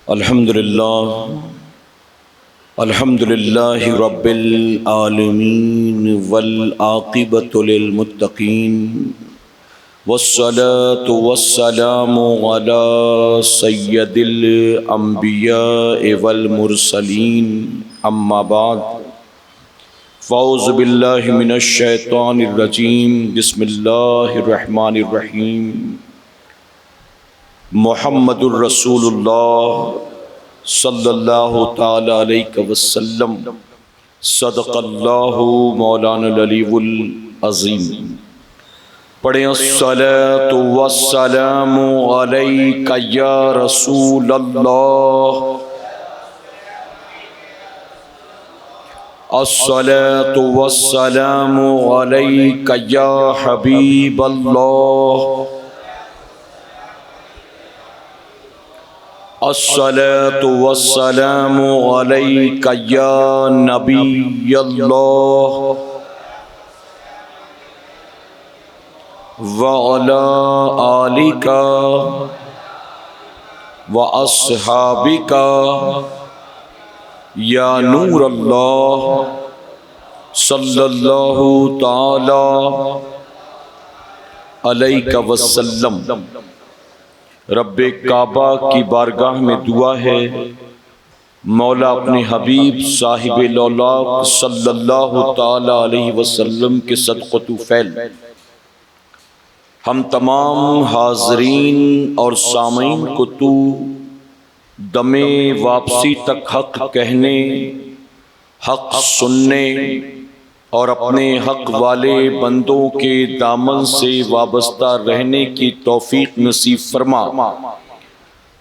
الحمدللہ رب العالمین والعاقبۃ للمتقین والصلاة والسلام علی سید الانبیاء والمرسلین اما بعد فاعوذ باللہ من الشیطان الرجیم بسم اللہ الرحمن الرحیم محمد الرسول اللہ صلی اللہ تعالی علیہ وسلم صدق اللہ مولانا العلی العظیم۔ پڑھیں الصلاۃ والسلام علیک یا رسول اللہ، الصلاۃ والسلام علیک یا حبیب اللہ، الصلاۃ والسلام علیک یا نبی اللہ وعلی آلک واصحابک یا نور اللہ صلی اللہ تعالی علیہ وسلم۔ رب کعبہ کی بارگاہ میں دعا ہے، مولا اپنے حبیب صاحب لولاق صلی اللہ تعالی علیہ وسلم کے صدقہ طفیل ہم تمام حاضرین اور سامعین کو تو دم واپسی تک حق کہنے، حق سننے اور اپنے حق والے بندوں کے دامن سے وابستہ رہنے کی توفیق نصیب فرما۔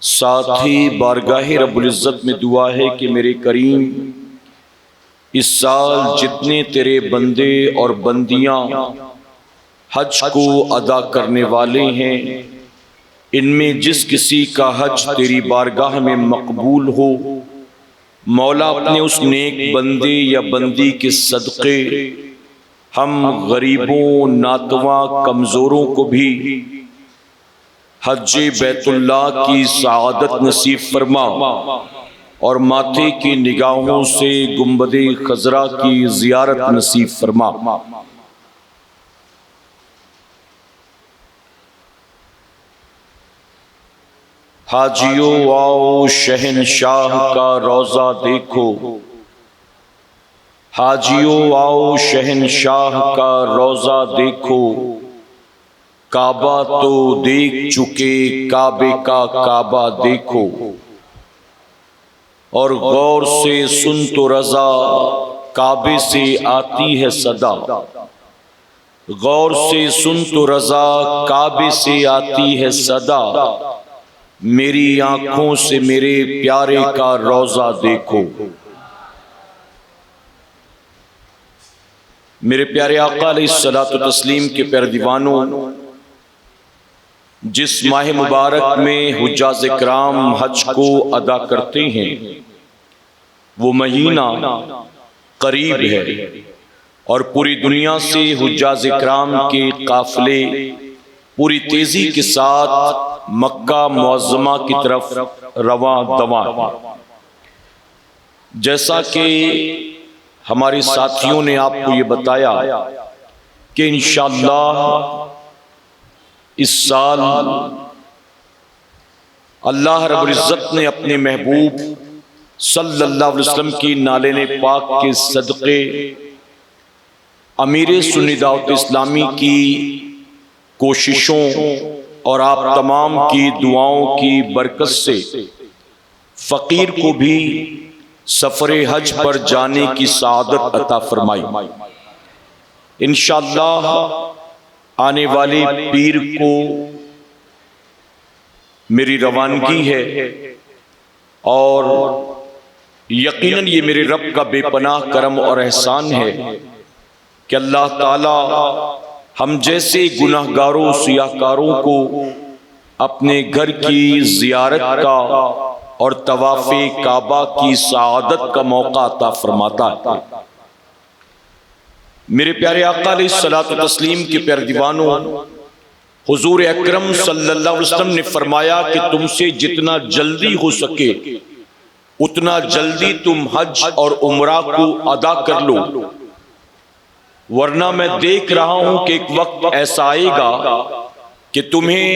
ساتھ ہی بارگاہ رب العزت میں دعا ہے کہ میرے کریم اس سال جتنے تیرے بندے اور بندیاں حج کو ادا کرنے والے ہیں، ان میں جس کسی کا حج تیری بارگاہ میں مقبول ہو، مولا اپنے اس نیک بندے یا بندی کے صدقے ہم غریبوں، ناتواں، کمزوروں کو بھی حج بیت اللہ کی سعادت نصیب فرما اور ماتھے کی نگاہوں سے گنبد خضرا کی زیارت نصیب فرما۔ حاجیو آؤ شہنشاہ کا روضہ دیکھو، حاجیو آؤ شہنشاہ کا روضہ دیکھو، کعبہ تو دیکھ چکے کعبے کا کعبہ دیکھو، اور غور سے سن تو رضا کعبے سے آتی ہے صدا، غور سے سن تو رضا کعبے سے آتی ہے صدا، میری آنکھوں سے میرے پیارے کا روضہ دیکھو۔ میرے پیارے آقا علیہ الصلوۃ والتسلیم کے پیارے دیوانوں، جس ماہ مبارک میں حجاج کرام حج کو ادا کرتے ہیں وہ مہینہ قریب ہے، اور پوری دنیا سے حجاج کرام کے قافلے پوری تیزی کے ساتھ مکہ معظمہ کی طرف رواں دواں۔ جیسا کہ ہمارے ساتھیوں نے آپ کو یہ بتایا کہ انشاءاللہ اس سال اللہ رب العزت نے اپنے محبوب صلی اللہ علیہ وسلم کی نالین پاک کے صدقے امیر سنی دعوت اسلامی کی کوششوں اور آپ تمام کی دعاؤں کی برکت سے فقیر کو بھی سفر حج پر جانے کی سعادت عطا فرمائی۔ انشاءاللہ آنے والے پیر کو میری روانگی ہے، اور یقیناً یہ میرے رب کا بے پناہ کرم اور احسان ہے کہ اللہ تعالی ہم جیسے گناہگاروں سیاہکاروں کو اپنے گھر کی زیارت کا اور طواف کعبہ کی سعادت کا موقع عطا فرماتا ہے۔ میرے پیارے آقا علیہ الصلوۃ والتسلیم کے پیارے دیوانوں، حضور اکرم صلی اللہ علیہ وسلم نے فرمایا کہ تم سے جتنا جلدی ہو سکے اتنا جلدی تم حج اور عمرہ کو ادا کر لو، ورنہ میں دیکھ رہا ہوں کہ ایک وقت ایسا آئے گا کہ تمہیں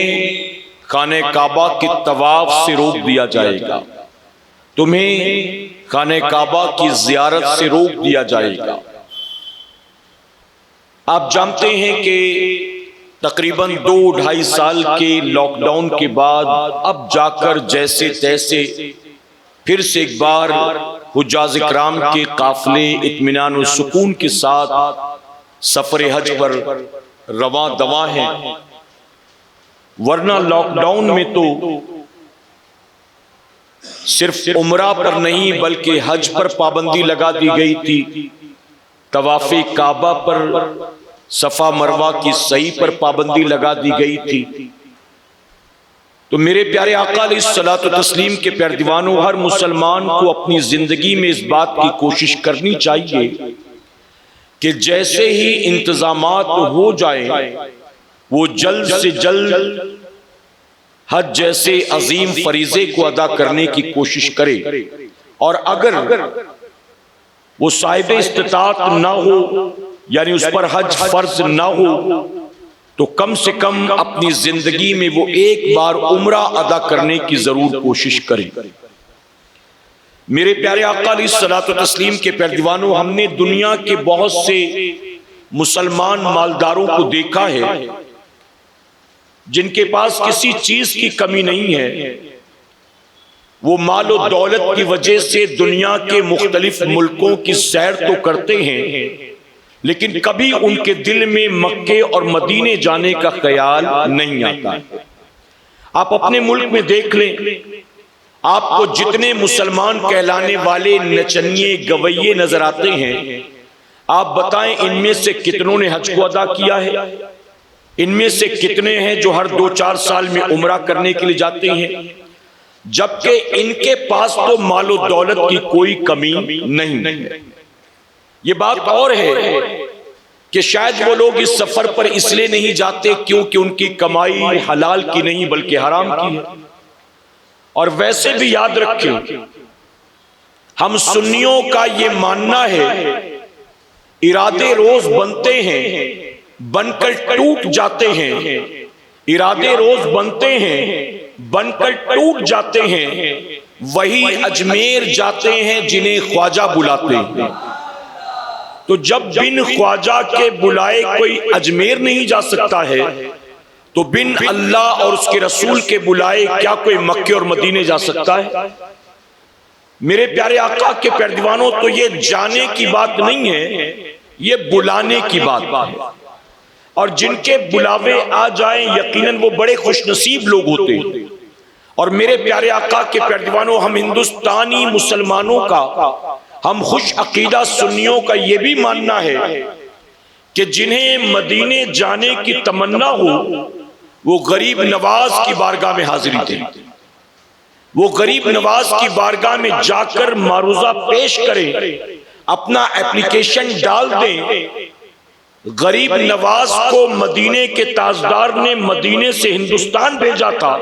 خانہ کعبہ کے طواف سے روک دیا جائے گا، تمہیں خانہ کعبہ کی زیارت سے روک دیا جائے گا۔ آپ جانتے ہیں کہ تقریباً 2-2.5 سال کے لاک ڈاؤن کے بعد اب جا کر جیسے تیسے پھر سے ایک بار حجاج اکرام کے قافلے اطمینان و سکون کے ساتھ سفر حج پر رواں دواں ہیں، ورنہ لاک ڈاؤن میں تو صرف عمرہ پر نہیں بلکہ حج پر پابندی لگا دی گئی تھی، طواف کعبہ پر، صفا مروہ کی سعی پر پابندی لگا دی گئی تھی۔ تو میرے پیارے آقا علیہ الصلوۃ والتسلیم کے پیارے دیوانوں، ہر مسلمان کو اپنی زندگی میں اس بات کی کوشش کرنی چاہیے کہ جیسے ہی انتظامات ہو جائیں وہ جلد سے جلد حج جیسے عظیم فریضے کو ادا کرنے کی کوشش کرے، اور اگر وہ صاحب استطاعت نہ ہو یعنی اس پر حج فرض نہ ہو تو کم سے کم اپنی زندگی میں وہ ایک بار عمرہ ادا کرنے کی ضرور کوشش کرے۔ میرے پیارے آقا علیہ الصلوۃ والتسلیم کے پیارے دیوانوں، ہم نے دنیا کے بہت سے مسلمان مالداروں کو دیکھا ہے جن کے پاس کسی چیز کی کمی نہیں ہے، وہ مال و دولت کی وجہ سے دنیا کے مختلف ملکوں کی سیر تو کرتے ہیں لیکن کبھی ان کے دل میں مکے اور مدینے جانے کا خیال نہیں آتا۔ آپ اپنے ملک میں دیکھ لیں، آپ کو جتنے مسلمان کہلانے والے نچنیے گویے نظر آتے ہیں، آپ بتائیں ان میں سے کتنوں نے حج کو ادا کیا ہے؟ ان میں سے کتنے ہیں جو ہر 2-4 سال میں عمرہ کرنے کے لیے جاتے ہیں؟ جبکہ ان کے پاس تو مال و دولت کی کوئی کمی نہیں ہے۔ یہ بات اور ہے کہ شاید وہ لوگ اس سفر پر اس لیے نہیں جاتے کیونکہ ان کی کمائی حلال کی نہیں بلکہ حرام کی ہے۔ اور ویسے بھی یاد رکھیں، ہم سنیوں کا یہ ماننا ہے ارادے روز بنتے ہیں بن کر ٹوٹ جاتے ہیں، ارادے روز بنتے ہیں بن کر ٹوٹ جاتے ہیں، وہی اجمیر جاتے ہیں جنہیں خواجہ بلاتے ہیں۔ تو جب بن خواجہ کے بلائے کوئی اجمیر نہیں جا سکتا ہے تو بن اللہ اور اس کے رسول کے بلائے کیا کوئی مکے اور مدینے جا سکتا ہے؟ میرے پیارے آقا کے پیارے دیوانوں، تو یہ جانے کی بات نہیں ہے، یہ بلانے کی بات ہے، اور جن کے بلاوے آ جائیں یقیناً وہ بڑے خوش نصیب لوگ ہوتے ہیں۔ اور میرے پیارے آقا کے پیارے دیوانوں، ہم ہندوستانی مسلمانوں کا، ہم خوش عقیدہ سنیوں کا یہ بھی ماننا ہے کہ جنہیں مدینے جانے کی تمنا ہو وہ غریب نواز کی بارگاہ میں حاضری دیں، وہ غریب نواز کی بارگاہ میں جا کر معروضہ پیش کریں، اپنا اپلیکیشن ڈال دیں۔ غریب نواز کو مدینے کے تاجدار نے مدینے سے ہندوستان بھیجا تھا،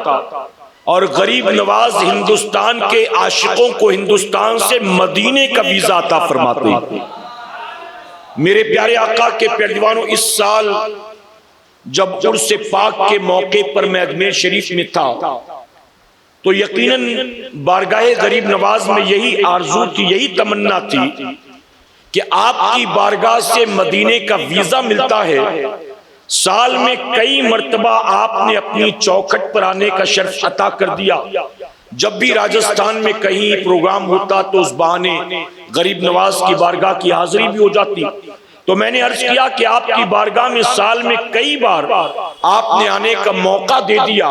اور غریب نواز ہندوستان کے عاشقوں کو ہندوستان سے مدینے کا ویزا عطا فرماتے ہیں۔ میرے پیارے آقا کے پیارے دیوانوں، اس سال جب عرس پاک کے موقع پر میں اجمیر شریف میں تھا تو یقیناً بارگاہ غریب نواز میں یہی آرزو تھی، یہی تمنا تھی کہ آپ کی بارگاہ سے مدینے کا ویزا ملتا ہے۔ سال میں کئی مرتبہ آپ نے اپنی چوکھٹ پر آنے کا شرف عطا کر دیا۔ جب بھی راجستھان میں کہیں پروگرام ہوتا تو اس بہانے غریب نواز کی بارگاہ کی حاضری بھی ہو جاتی۔ تو میں نے عرض کیا کہ آپ کی بارگاہ میں سال میں کئی بار آپ نے آنے کا موقع دے دیا،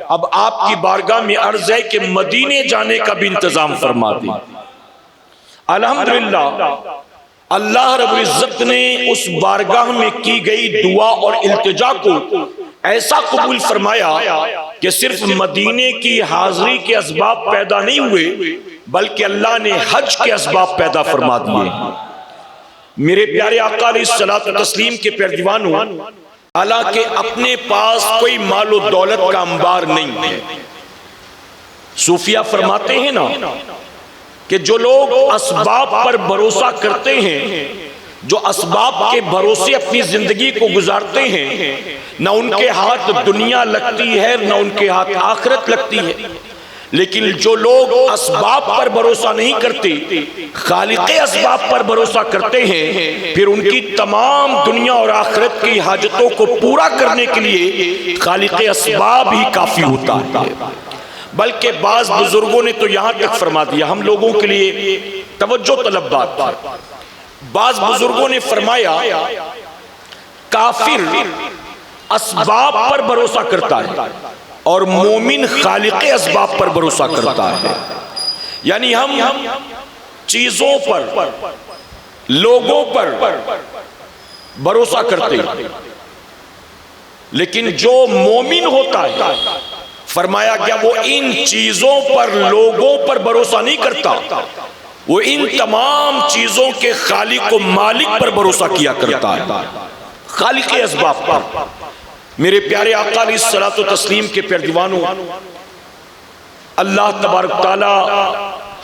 اب آپ کی بارگاہ میں عرض ہے کہ مدینے جانے کا بھی انتظام فرما دیں۔ الحمدللہ اللہ رب العزت نے اس بارگاہ میں کی گئی دعا اور التجا کو ایسا قبول فرمایا کہ صرف مدینے کی حاضری کے اسباب پیدا نہیں ہوئے بلکہ اللہ نے حج کے اسباب پیدا فرما دیے۔ میرے پیارے آقا علیہ الصلوۃ والتسلیم کے پیارے دیوانوں، حالانکہ اپنے پاس کوئی مال و دولت کا انبار نہیں ہے۔ صوفیہ فرماتے ہیں نا کہ جو لوگ اسباب پر بھروسہ کرتے ہیں، جو اسباب کے بھروسے اپنی زندگی کو گزارتے ہیں، نہ ان کے ہاتھ دنیا لگتی ہے نہ ان کے ہاتھ آخرت لگتی ہے۔ لیکن جو لوگ اسباب پر بھروسہ نہیں کرتے، خالق اسباب پر بھروسہ کرتے ہیں، پھر ان کی تمام دنیا اور آخرت کی حاجتوں کو پورا کرنے کے لیے خالق اسباب ہی کافی ہوتا ہے۔ بلکہ بعض بزرگوں نے تو یہاں تک فرما دیا، ہم لوگوں کے لیے توجہ طلب بات ہے، بعض بزرگوں نے فرمایا کافر اسباب پر بھروسہ کرتا ہے اور مومن خالق اسباب پر بھروسہ کرتا ہے۔ یعنی ہم چیزوں پر، لوگوں پر بھروسہ کرتے ہیں، لیکن جو مومن ہوتا ہے فرمایا گیا وہ ان چیزوں پر، لوگوں پر بھروسہ نہیں کرتا، وہ ان تمام چیزوں کے خالق و مالک پر بھروسہ کیا کرتا ہے، خالق اسباب پر۔ میرے پیارے آقا علیہ الصلوۃ والتسلیم کے پیارے دیوانوں، اللہ تبارک تعالی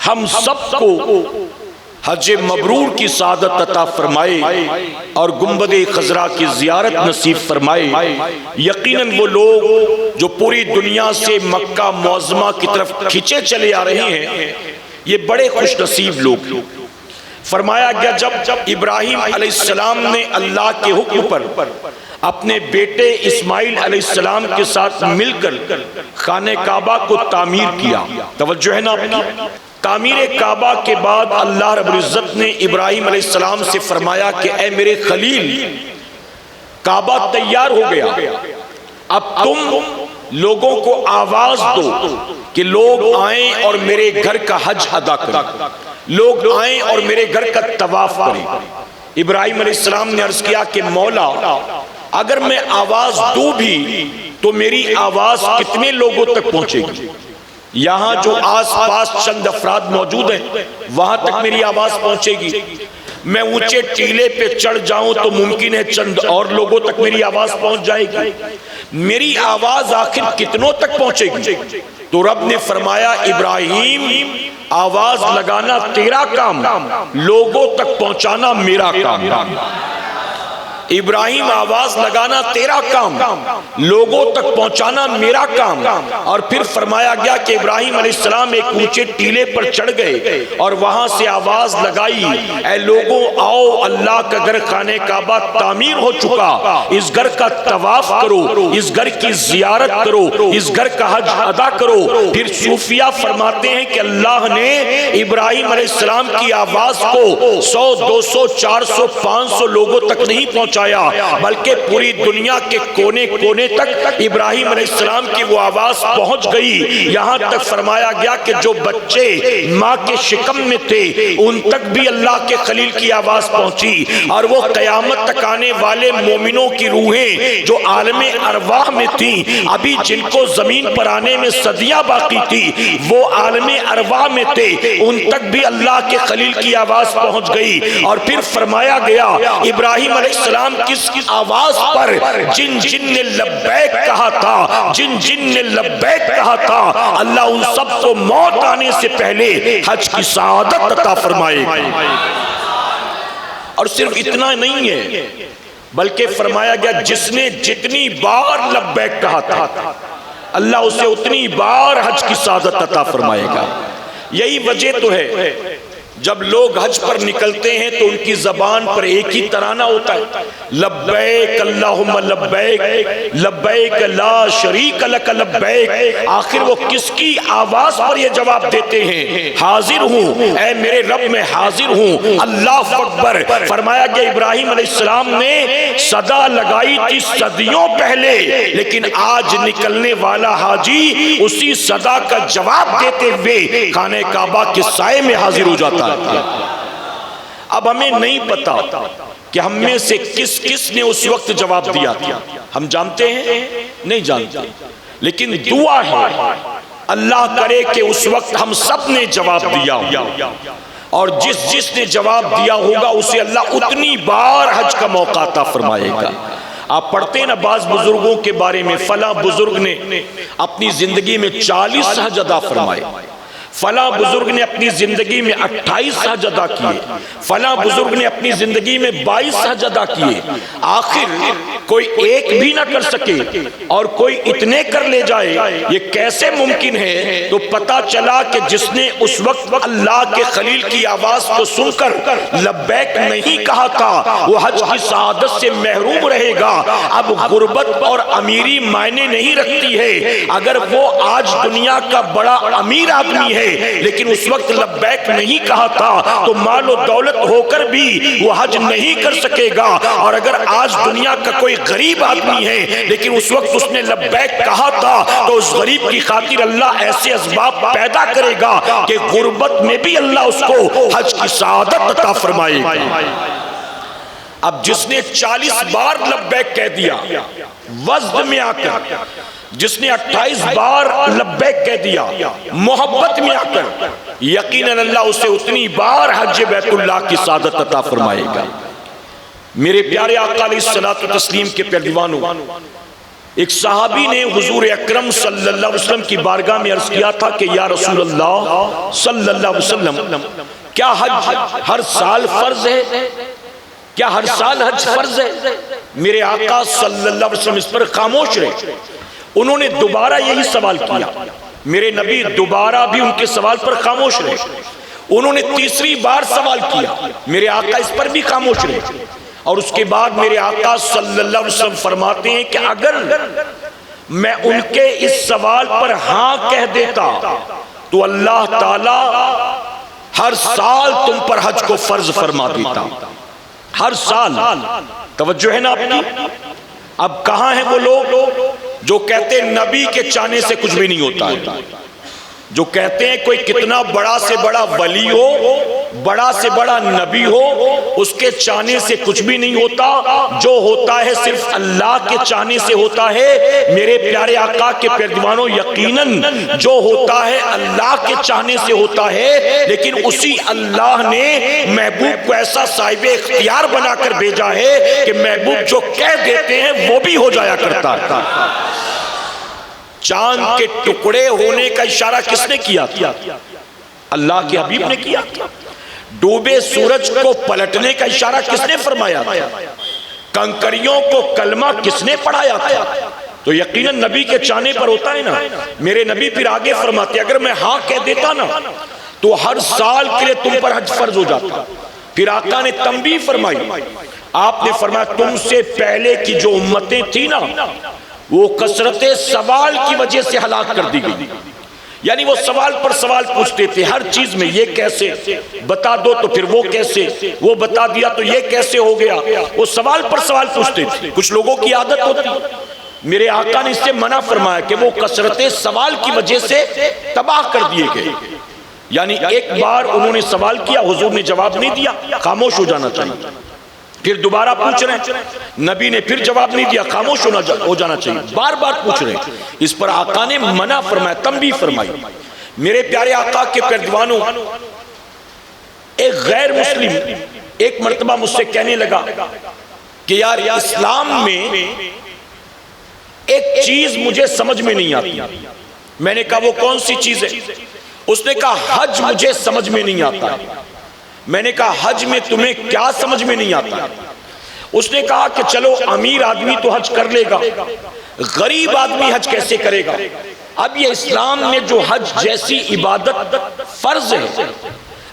ہم سب کو حج مبرور کی سعادت عطا فرمائے اور گنبد خضرا کی زیارت نصیب فرمائے۔ یقیناً وہ لوگ جو پوری دنیا سے مکہ معظمہ کی طرف کھینچے چلے آ رہے ہیں، یہ بڑے خوش نصیب لوگ ہیں۔ فرمایا گیا جب ابراہیم علیہ السلام نے اللہ کے حکم پر اپنے بیٹے اسماعیل علیہ السلام کے ساتھ مل کر خانہ کعبہ کو تعمیر کیا، توجہ ہے نا آپ کی، تعمیر کعبہ کے بعد اللہ رب العزت نے ابراہیم علیہ السلام سے فرمایا کہ اے میرے خلیل، کعبہ تیار ہو گیا، اب تم لوگوں کو آواز دو کہ لوگ آئیں اور میرے گھر کا حج ادا کریں، لوگ آئیں اور میرے گھر کا طواف کریں۔ ابراہیم علیہ السلام نے عرض کیا کہ مولا، اگر میں آواز دوں بھی تو میری آواز کتنے لوگوں تک پہنچے گی؟ یہاں جو آس پاس چند افراد موجود ہیں وہاں تک میری آواز پہنچے گی، میں اونچے ٹیلے پہ چڑھ جاؤں تو ممکن ہے چند اور لوگوں تک میری آواز پہنچ جائے گی، میری آواز آخر کتنوں تک پہنچے گی؟ تو رب نے فرمایا ابراہیم، آواز لگانا تیرا کام، لوگوں تک پہنچانا میرا کام۔ ابراہیم، آواز لگانا تیرا کام، لوگوں تک پہنچانا میرا کام۔ اور پھر فرمایا گیا کہ ابراہیم علیہ السلام ایک اونچے ٹیلے پر چڑھ گئے اور وہاں سے آواز لگائی، اے لوگوں آؤ، اللہ کا گھر خانہ کعبہ تعمیر ہو چکا، اس گھر کا طواف کرو، اس گھر کی زیارت کرو، اس گھر کا حج ادا کرو۔ پھر صوفیہ فرماتے ہیں کہ اللہ نے ابراہیم علیہ السلام کی آواز کو 100، 200، 400، 500 لوگوں تک نہیں پہنچایا، بلکہ پوری دنیا کے کونے کونے تک ابراہیم علیہ السلام کی وہ آواز پہنچ گئی۔ یہاں تک فرمایا گیا کہ جو بچے ماں کے شکم میں تھے ان تک بھی اللہ کے خلیل کی آواز پہنچی، اور وہ قیامت تک آنے والے مومنوں کی روحیں جو عالم ارواح میں تھیں، ابھی جن کو زمین پر آنے میں صدیاں باقی تھی، وہ عالم ارواح میں تھے، ان تک بھی اللہ کے خلیل کی آواز پہنچ گئی۔ اور پھر فرمایا گیا ابراہیم علیہ السلام کس آواز پر جن جن نے لبیک کہا تھا، جن جن نے لبیک کہا تھا، اللہ ان سب کو موت آنے سے پہلے حج کی سعادت عطا فرمائے گا۔ اور صرف اتنا نہیں ہے، بلکہ فرمایا گیا جس نے جتنی بار لبیک کہا تھا اللہ اسے اتنی بار حج کی سعادت عطا فرمائے گا۔ یہی وجہ تو ہے جب لوگ حج پر نکلتے ہیں تو ان کی زبان پر ایک ہی ترانہ ہوتا ہے، لبیک اللہم لبیک، لبیک لا شریک لک لبیک۔ آخر وہ کس کی آواز پر یہ جواب دیتے ہیں؟ حاضر ہوں اے میرے رب، میں حاضر ہوں، اللہ اکبر۔ فرمایا کہ ابراہیم علیہ السلام نے صدا لگائی تھی صدیوں پہلے، لیکن آج نکلنے والا حاجی اسی صدا کا جواب دیتے ہوئے خانہ کعبہ کے سائے میں حاضر ہو جاتا ہے۔ اب ہمیں نہیں پتا کہ ہم میں سے کس کس نے اس وقت جواب دیا تھا، ہم جانتے ہیں؟ نہیں جانتے، لیکن دعا ہے اللہ کرے کہ اس وقت ہم سب نے جواب دیا ہو، اور جس نے جواب دیا ہوگا اسے اللہ اتنی بار حج کا موقع عطا فرمائے گا۔ آپ پڑھتے ہیں نا بعض بزرگوں کے بارے میں، فلاں بزرگ نے اپنی زندگی میں 40 حج ادا فرمائے، فلاں بزرگ نے اپنی زندگی میں 28 حج ادا کیے، فلاں بزرگ نے اپنی زندگی میں 22 حج ادا کیے، آخر کوئی ایک بھی نہ کر سکے اور کوئی اتنے کر لے جائے، یہ کیسے ممکن ہے؟ تو پتا چلا کہ جس نے اس وقت اللہ کے خلیل کی آواز کو سن کر لبیک نہیں کہا تھا، وہ حج کی سعادت سے محروم رہے گا۔ اب غربت اور امیری معنی نہیں رکھتی ہے، اگر وہ آج دنیا کا بڑا امیر آدمی ہے لیکن اس وقت لبیک نہیں کہا تھا تو مال و دولت ہو کر بھی وہ حج نہیں کر سکے گا، اور اگر آج دنیا کا کوئی غریب آدمی ہے لیکن اس وقت اس نے لبیک کہا تھا تو اس غریب کی خاطر اللہ ایسے اسباب پیدا کرے گا کہ غربت میں بھی اللہ اس کو حج کی سعادت عطا فرمائے گا۔ اب جس نے 40 بار لبیک کہہ دیا وزن میں آ کر، جس نے 28 بار لبیک کہہ دیا محبت میں آ کر، یقیناً اللہ اسے اتنی بار حج بیت اللہ کی سعادت عطا فرمائے گا۔ میرے پیارے آقا علیہ الصلوۃ والتسلیم کے پہلوانوں، ایک صحابی نے حضور اکرم صلی اللہ علیہ وسلم کی بارگاہ میں عرض کیا تھا کہ یا رسول اللہ صلی اللہ علیہ وسلم، کیا حج ہر سال فرض ہے؟ کیا ہر سال حج فرض ہے؟ میرے آقا صلی اللہ علیہ وسلم اس پر خاموش رہے۔ انہوں نے دوبارہ یہی سوال کیا، میرے نبی دوبارہ بھی ان کے سوال پر خاموش رہے۔ انہوں نے تیسری بار سوال کیا، میرے آقا اس پر بھی خاموش رہے، اور اس کے بعد میرے آقا صلی اللہ علیہ وسلم فرماتے ہیں کہ اگر میں ان کے اس سوال پر ہاں کہہ دیتا تو اللہ تعالی ہر سال تم پر حج کو فرض فرما دیتا، ہر سال۔ توجہ ہے نا اپنی؟ اب کہاں ہیں وہ لوگ جو کہتے ہیں نبی کے چاہنے سے کچھ بھی نہیں ہوتا ہے، جو کہتے ہیں کوئی کتنا بڑا سے بڑا ولی ہو، بڑا سے بڑا نبی ہو، اس کے چاہنے سے کچھ بھی نہیں ہوتا، جو ہوتا ہے صرف اللہ کے چاہنے سے ہوتا ہے۔ میرے پیارے آقا کے پیروانوں، یقیناً جو ہوتا ہے اللہ کے چاہنے سے ہوتا ہے، لیکن اسی اللہ نے محبوب کو ایسا صاحب اختیار بنا کر بھیجا ہے کہ محبوب جو کہہ دیتے ہیں وہ بھی ہو جایا کرتا ہے۔ چاند کے ٹکڑے ہونے کا اشارہ کس نے کیا تھا؟ اللہ کے حبیب نے کیا تھا۔ ڈوبے سورج کو پلٹنے کا اشارہ کس نے فرمایا تھا؟ کنکریوں کو کلمہ کس نے پڑھایا تھا؟ تو یقیناً نبی کے چاہنے پر ہوتا ہے نا۔ میرے نبی پھر آگے فرماتے اگر میں ہاں کہہ دیتا نا تو ہر سال کے لیے تم پر حج فرض ہو جاتا۔ پھر آقا نے تنبیہ فرمائی، آپ نے فرمایا تم سے پہلے کی جو امتیں تھی نا وہ کثرت سوال کی وجہ سے ہلاک کر دی گئی، یعنی وہ سوال پر سوال پوچھتے تھے ہر چیز میں، یہ کیسے بتا دو تو پھر وہ کیسے، وہ بتا دیا تو یہ کیسے ہو گیا، وہ سوال پر سوال پوچھتے تھے۔ کچھ لوگوں کی عادت ہوتی، میرے آقا نے اس سے منع فرمایا کہ وہ کثرت سوال کی وجہ سے تباہ کر دیے گئے، یعنی ایک بار انہوں نے سوال کیا، حضور نے جواب نہیں دیا، خاموش ہو جانا چاہیے، پھر دوبارہ پوچھ رہے ہیں، نبی نے پھر جواب نہیں دیا، خاموش ہو جانا چاہیے، بار بار پوچھ رہے ہیں۔ اس پر آقا نے منع فرمایا، تنبیہ فرمائی۔ میرے پیارے آقا کے پیروانوں، ایک غیر مسلم ایک مرتبہ مجھ سے کہنے لگا کہ یار اسلام میں ایک چیز مجھے سمجھ میں نہیں آتی۔ میں نے کہا وہ کون سی چیز ہے؟ اس نے کہا حج مجھے سمجھ میں نہیں آتا۔ میں نے کہا حج میں تمہیں کیا سمجھ میں نہیں آتا؟ اس نے کہا کہ چلو امیر آدمی تو حج کر لے گا، غریب آدمی حج کیسے کرے گا؟ اب یہ اسلام میں جو حج جیسی عبادت فرض ہے،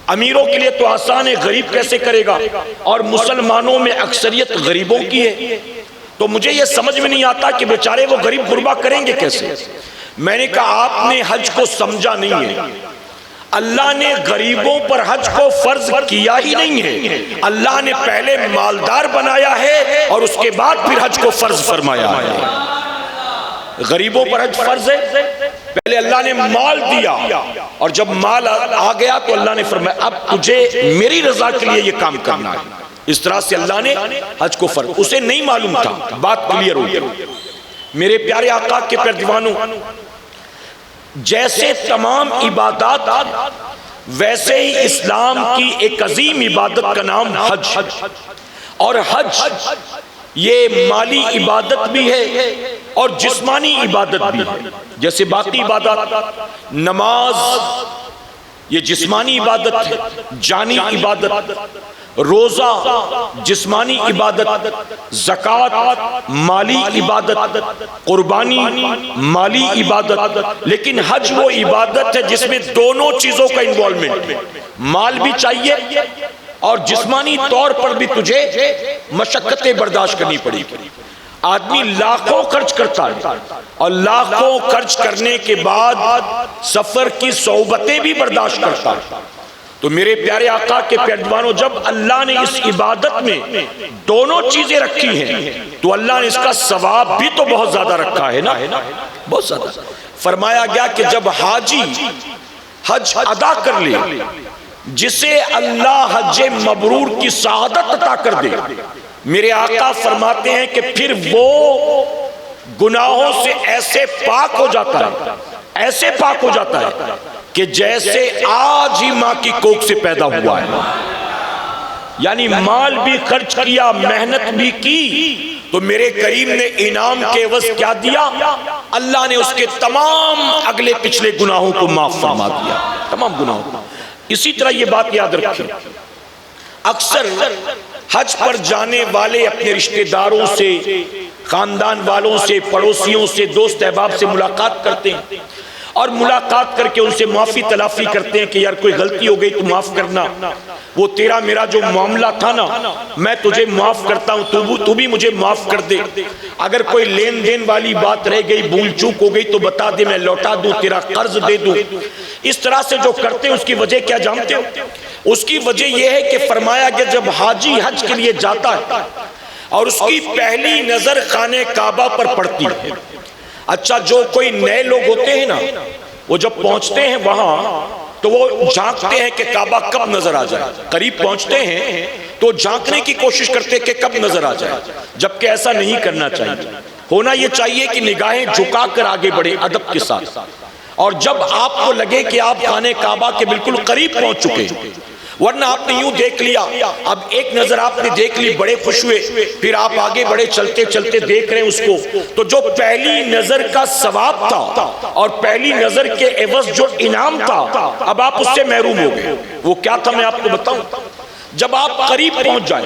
امیروں کے لیے تو آسان ہے، غریب کیسے کرے گا؟ اور مسلمانوں میں اکثریت غریبوں کی ہے، تو مجھے یہ سمجھ میں نہیں آتا کہ بیچارے وہ غریب غربا کریں گے کیسے؟ میں نے کہا آپ نے حج کو سمجھا نہیں ہے، اللہ نے غریبوں پر حج کو فرض کیا ہی نہیں ہے، اللہ نے پہلے مالدار بنایا ہے اور اس کے بعد پھر حج کو فرض فرمایا ہے۔ غریبوں پر حج فرض ہے، پہلے اللہ نے مال دیا اور جب مال آ گیا تو اللہ نے فرمایا اب تجھے میری رضا کے لیے یہ کام کرنا ہے۔ اس طرح سے اللہ نے حج کو فرض، اسے نہیں معلوم تھا، بات کلیئر ہو گئی۔ میرے پیارے آقا کے پیروانوں، جیسے تمام عبادات ویسے ہی اسلام کی ایک عظیم عبادت کا نام حج، اور حج یہ مالی عبادت بھی ہے اور جسمانی عبادت بھی ہے. جیسے باقی عبادت، نماز یہ جسمانی عبادت ہے، جانی عبادت، روزہ جسمانی عبادت، زکوٰۃ مالی عبادت، قربانی مالی عبادت. لیکن حج وہ عبادت ہے جس میں دونوں چیزوں کا انوالومنٹ، مال بھی چاہیے اور جسمانی طور پر بھی تجھے مشقتیں برداشت کرنی پڑے گی. آدمی لاکھوں خرچ کرتا ہے اور لاکھوں خرچ کرنے کے بعد سفر کی صعوبتیں بھی برداشت کرتا ہے. تو میرے پیارے آقا کے پیروانوں، جب اللہ نے اس عبادت میں دونوں چیزیں رکھی ہیں تو اللہ نے اس کا ثواب بھی تو بہت زیادہ رکھا ہے نا، بہت زیادہ. فرمایا گیا کہ جب حاجی حج ادا کر لے، جسے اللہ حج مبرور کی سعادت عطا کر دے، میرے آقا فرماتے ہیں کہ پھر وہ گناہوں سے ایسے پاک ہو جاتا ہے، ایسے پاک ہو جاتا ہے کہ جیسے آج ہی ماں کی کوکھ سے پیدا ہوا ہے. یعنی مال بھی خرچ کیا، محنت بھی کی، تو میرے کریم نے انعام کے عوض کیا دیا؟ اللہ نے اس کے تمام اگلے پچھلے گناہوں کو معاف فرما دیا، تمام گناہوں کو. اسی طرح یہ بات یاد رکھیں، اکثر حج پر جانے والے اپنے رشتہ داروں سے، خاندان والوں سے، پڑوسیوں سے، دوست احباب سے ملاقات کرتے ہیں اور ملاقات کر کے ان سے معافی تلافی کرتے ہیں کہ یار کوئی غلطی ہو گئی تو معاف کرنا، وہ تیرا میرا جو معاملہ تھا نا میں تجھے معاف کرتا ہوں، تو بھی مجھے معاف کر دے. اگر کوئی لین دین والی بات رہ گئی، بھول چوک ہو گئی تو بتا دے، میں لوٹا دوں، تیرا قرض دے دوں. اس طرح سے جو کرتے ہیں اس کی وجہ کیا جانتے ہو؟ اس کی وجہ یہ ہے کہ فرمایا کہ جب حاجی حج کے لیے جاتا ہے اور اس کی پہلی نظر خانہ کعبہ پر پڑتی ہے. اچھا جو کوئی نئے لوگ ہوتے ہیں نا، وہ جب پہنچتے ہیں وہاں تو وہ جھانکتے ہیں کہ کعبہ کب نظر آ جائے. قریب پہنچتے ہیں تو جھانکنے کی کوشش کرتے ہیں کہ کب نظر آ جائے، جبکہ ایسا نہیں کرنا چاہیے. ہونا یہ چاہیے کہ نگاہیں جھکا کر آگے بڑھیں ادب کے ساتھ، اور جب آپ کو لگے کہ آپ خانہ کعبہ کے بالکل قریب پہنچ چکے، ورنہ آپ نے یوں دیکھ لیا، اب ایک نظر آپ نے دیکھ لی، بڑے خوش ہوئے، پھر آپ آگے بڑے چلتے چلتے دیکھ رہے ہیں اس کو، تو جو پہلی نظر کا ثواب تھا اور پہلی نظر کے عوض جو انعام تھا، اب آپ اس سے محروم ہو گئے. وہ کیا تھا میں آپ کو بتاؤں؟ جب آپ قریب پہنچ جائیں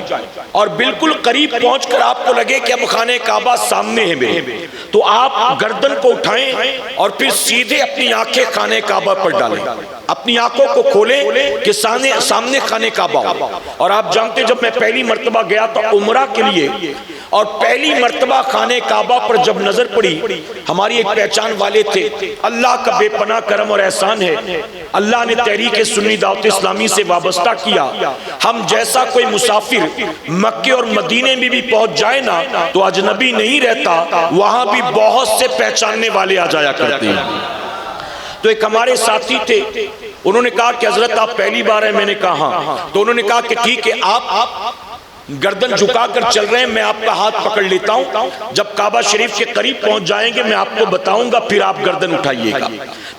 اور بالکل قریب پہنچ کر آپ کو لگے کہ اب خانہ کعبہ سامنے ہے میرے، تو آپ گردن کو اٹھائیں اور پھر سیدھے اپنی آنکھیں خانہ کعبہ پر ڈالیں، اپنی آنکھوں کو کھولیں کہ سامنے خانہ کعبہ ہو. اور آپ جانتے جب میں پہلی مرتبہ گیا تھا عمرہ کے لیے، اور پہلی مرتبہ خانہ کعبہ پر جب نظر پڑی، ہماری ایک پہچان والے تھے، اللہ کا بے پناہ کرم اور احسان ہے، اللہ نے تحریک سنی دعوت اسلامی سے وابستہ کیا. ہم جیسا کوئی مسافر مکے اور مدینے میں بھی پہنچ جائے نا تو اجنبی نہیں رہتا، وہاں بھی بہت سے پہچاننے والے آ جایا کرتے ہیں. تو ایک ہمارے ساتھی تھے، انہوں نے کہا کہ حضرت آپ پہلی بار ہیں؟ میں نے کہا ہاں. تو انہوں نے کہا کہ ٹھیک ہے، آپ گردن جھکا کر چل رہے ہیں، میں آپ کا ہاتھ پکڑ لیتا ہوں، جب کعبہ شریف کے قریب پہنچ جائیں گے میں آپ کو بتاؤں گا، پھر آپ گردن اٹھائیے گا.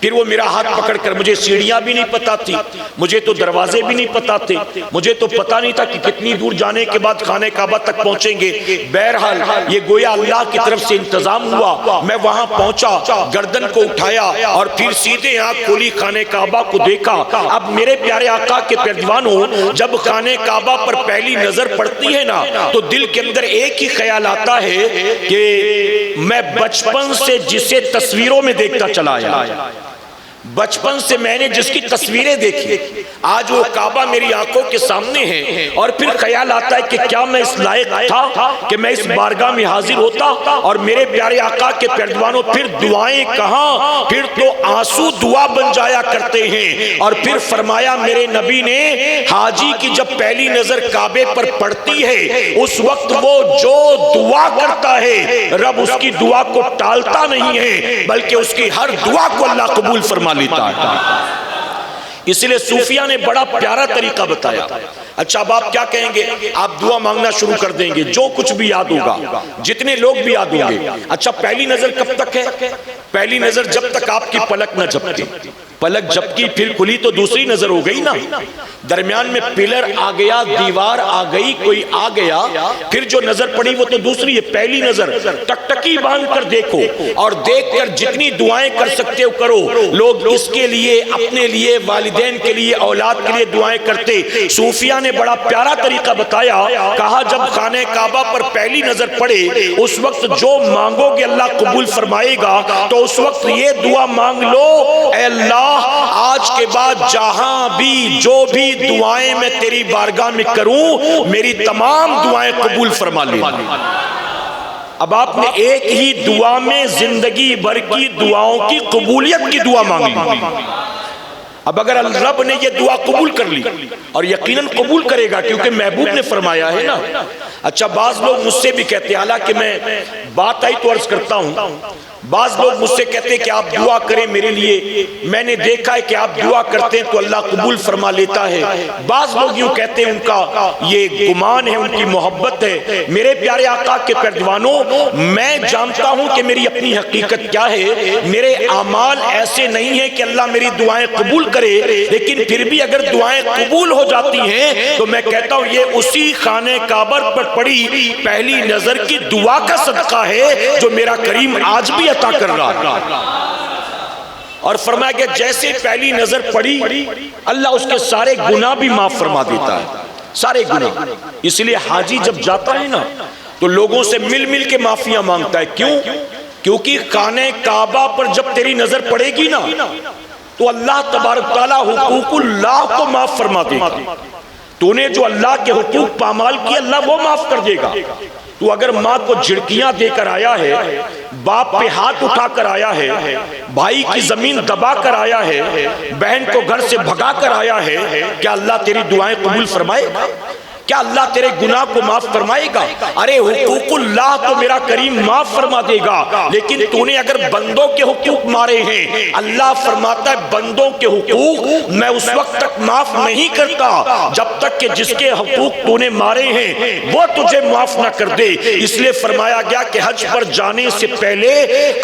پھر وہ میرا ہاتھ پکڑ کر، مجھے سیڑھیاں بھی نہیں پتا تھی، مجھے تو دروازے بھی نہیں پتا تھے، مجھے تو پتا نہیں تھا کہ کتنی دور جانے کے بعد خانہ کعبہ تک پہنچیں گے. بہرحال یہ گویا اللہ کی طرف سے انتظام ہوا، میں وہاں پہنچا، گردن کو اٹھایا اور پھر سیدھے آنکھ کھولی، خانہ کعبہ کو دیکھا. اب میرے پیارے آقا کے پیروانوں، جب خانہ کعبہ پر پہلی نظر پڑتی ہے نا تو دل کے اندر ایک ہی خیال آتا ہے کہ میں بچپن سے جسے تصویروں میں دیکھتا چلا آیا، بچپن سے میں نے جس کی تصویریں دیکھی، آج وہ کعبہ میری آنکھوں کے سامنے ہے، اور پھر خیال آتا ہے کہ کیا میں اس لائق تھا کہ میں اس بارگاہ میں حاضر ہوتا. اور میرے پیارے آقا کے پیروانوں، پھر دعائیں کہاں، پھر تو آنسو دعا بن جایا کرتے ہیں. اور پھر فرمایا میرے نبی نے، حاجی کی جب پہلی نظر کعبے پر پڑتی ہے اس وقت وہ جو دعا کرتا ہے رب اس کی دعا کو ٹالتا نہیں ہے، بلکہ اس کی ہر دعا کو اللہ قبول فرما لیتا ہے. اس لئے صوفیہ نے بڑا پیارا طریقہ بتایا. اچھا اب آپ کیا کہیں گے؟ آپ دعا مانگنا شروع کر دیں گے، جو کچھ بھی یاد ہوگا جتنے لوگ بھی یاد ہوں گے. اچھا پہلی نظر کب تک ہے؟ پہلی نظر جب تک آپ کی پلک نہ جھپکے. پلک جھپکی پھر کھلی تو دوسری نظر ہو گئی نا. درمیان میں پلر آ گیا، دیوار آ گئی، کوئی آ گیا، پھر جو نظر پڑی وہ تو دوسری ہے. پہلی نظر ٹکٹکی باندھ کر دیکھو اور دیکھ کر جتنی دعائیں کر سکتے ہو کرو. لوگ اس کے لیے، اپنے لیے، والدین کے لیے، اولاد کے لیے دعائیں کرتے. صوفیہ نے بڑا پیارا طریقہ بتایا. کہا جب خانہ کعبہ پر پہلی نظر پڑے اس وقت جو مانگو گے اللہ قبول فرمائے گا. تو اس وقت یہ دعا مانگ لو، اے اللہ آج کے بعد جہاں بھی جو بھی دعائیں میں تیری بارگاہ میں کروں میری تمام دعائیں قبول فرما لینا. اب آپ نے ایک ہی دعا میں زندگی بھر کی دعاؤں کی قبولیت کی دعا مانگ لی. اب اگر رب نے یہ دعا قبول کر لی، اور یقیناً قبول کرے گا کیونکہ محبوب نے فرمایا ہے نا. اچھا بعض لوگ مجھ سے بھی کہتے ہیں، حالانکہ میں بات آئی تو عرض کرتا ہوں، بعض لوگ مجھ سے کہتے ہیں کہ آپ دعا کریں میرے لیے. میں نے دیکھا ہے کہ آپ دعا کرتے ہیں تو اللہ قبول فرما لیتا ہے. بعض لوگ یوں کہتے ہیں، ان کا یہ گمان ہے، ان کی محبت ہے. میرے پیارے آقا کے پردوانوں، میں جانتا ہوں کہ میری اپنی حقیقت کیا ہے. میرے اعمال ایسے نہیں ہیں کہ اللہ میری دعائیں قبول کرے، لیکن پھر بھی اگر دعائیں قبول ہو جاتی ہیں تو میں کہتا ہوں یہ اسی خانہ کعبہ پر پڑی پہلی نظر کی دعا کا صدقہ ہے جو میرا کریم آج بھی عطا کر رہا. اور فرمایا کہ جیسے پہلی نظر پڑی اللہ اس کے سارے گناہ بھی معاف فرما دیتا ہے، سارے گناہ. اس لیے حاجی جب جاتا ہے نا تو لوگوں سے مل مل کے معافیاں مانگتا ہے. کیوں؟ کیونکہ خانہ کعبہ پر جب تیری نظر پڑے گی نا تو اللہ تبارک تعالیٰ حقوق اللہ کو معاف فرما دے گا. تو نے جو اللہ کے حقوق پامال کیے اللہ وہ معاف کر دے گا. تو اگر ماں کو جھڑکیاں دے کر آیا ہے، باپ پہ ہاتھ اٹھا کر آیا ہے، بھائی کی زمین دبا کر آیا ہے، بہن کو گھر سے بھگا کر آیا ہے، کیا اللہ تیری دعائیں قبول فرمائے گا؟ کیا اللہ تیرے گناہ کو معاف فرمائے گا؟ ارے حقوق اللہ تو میرا کریم معاف فرما دے گا، لیکن تو نے اگر بندوں کے حقوق مارے ہیں، اللہ فرماتا ہے بندوں کے حقوق میں اس وقت تک معاف نہیں کرتا جب تک کہ جس کے حقوق تو نے مارے ہیں وہ تجھے معاف نہ کر دے. اس لیے فرمایا گیا کہ حج پر جانے سے پہلے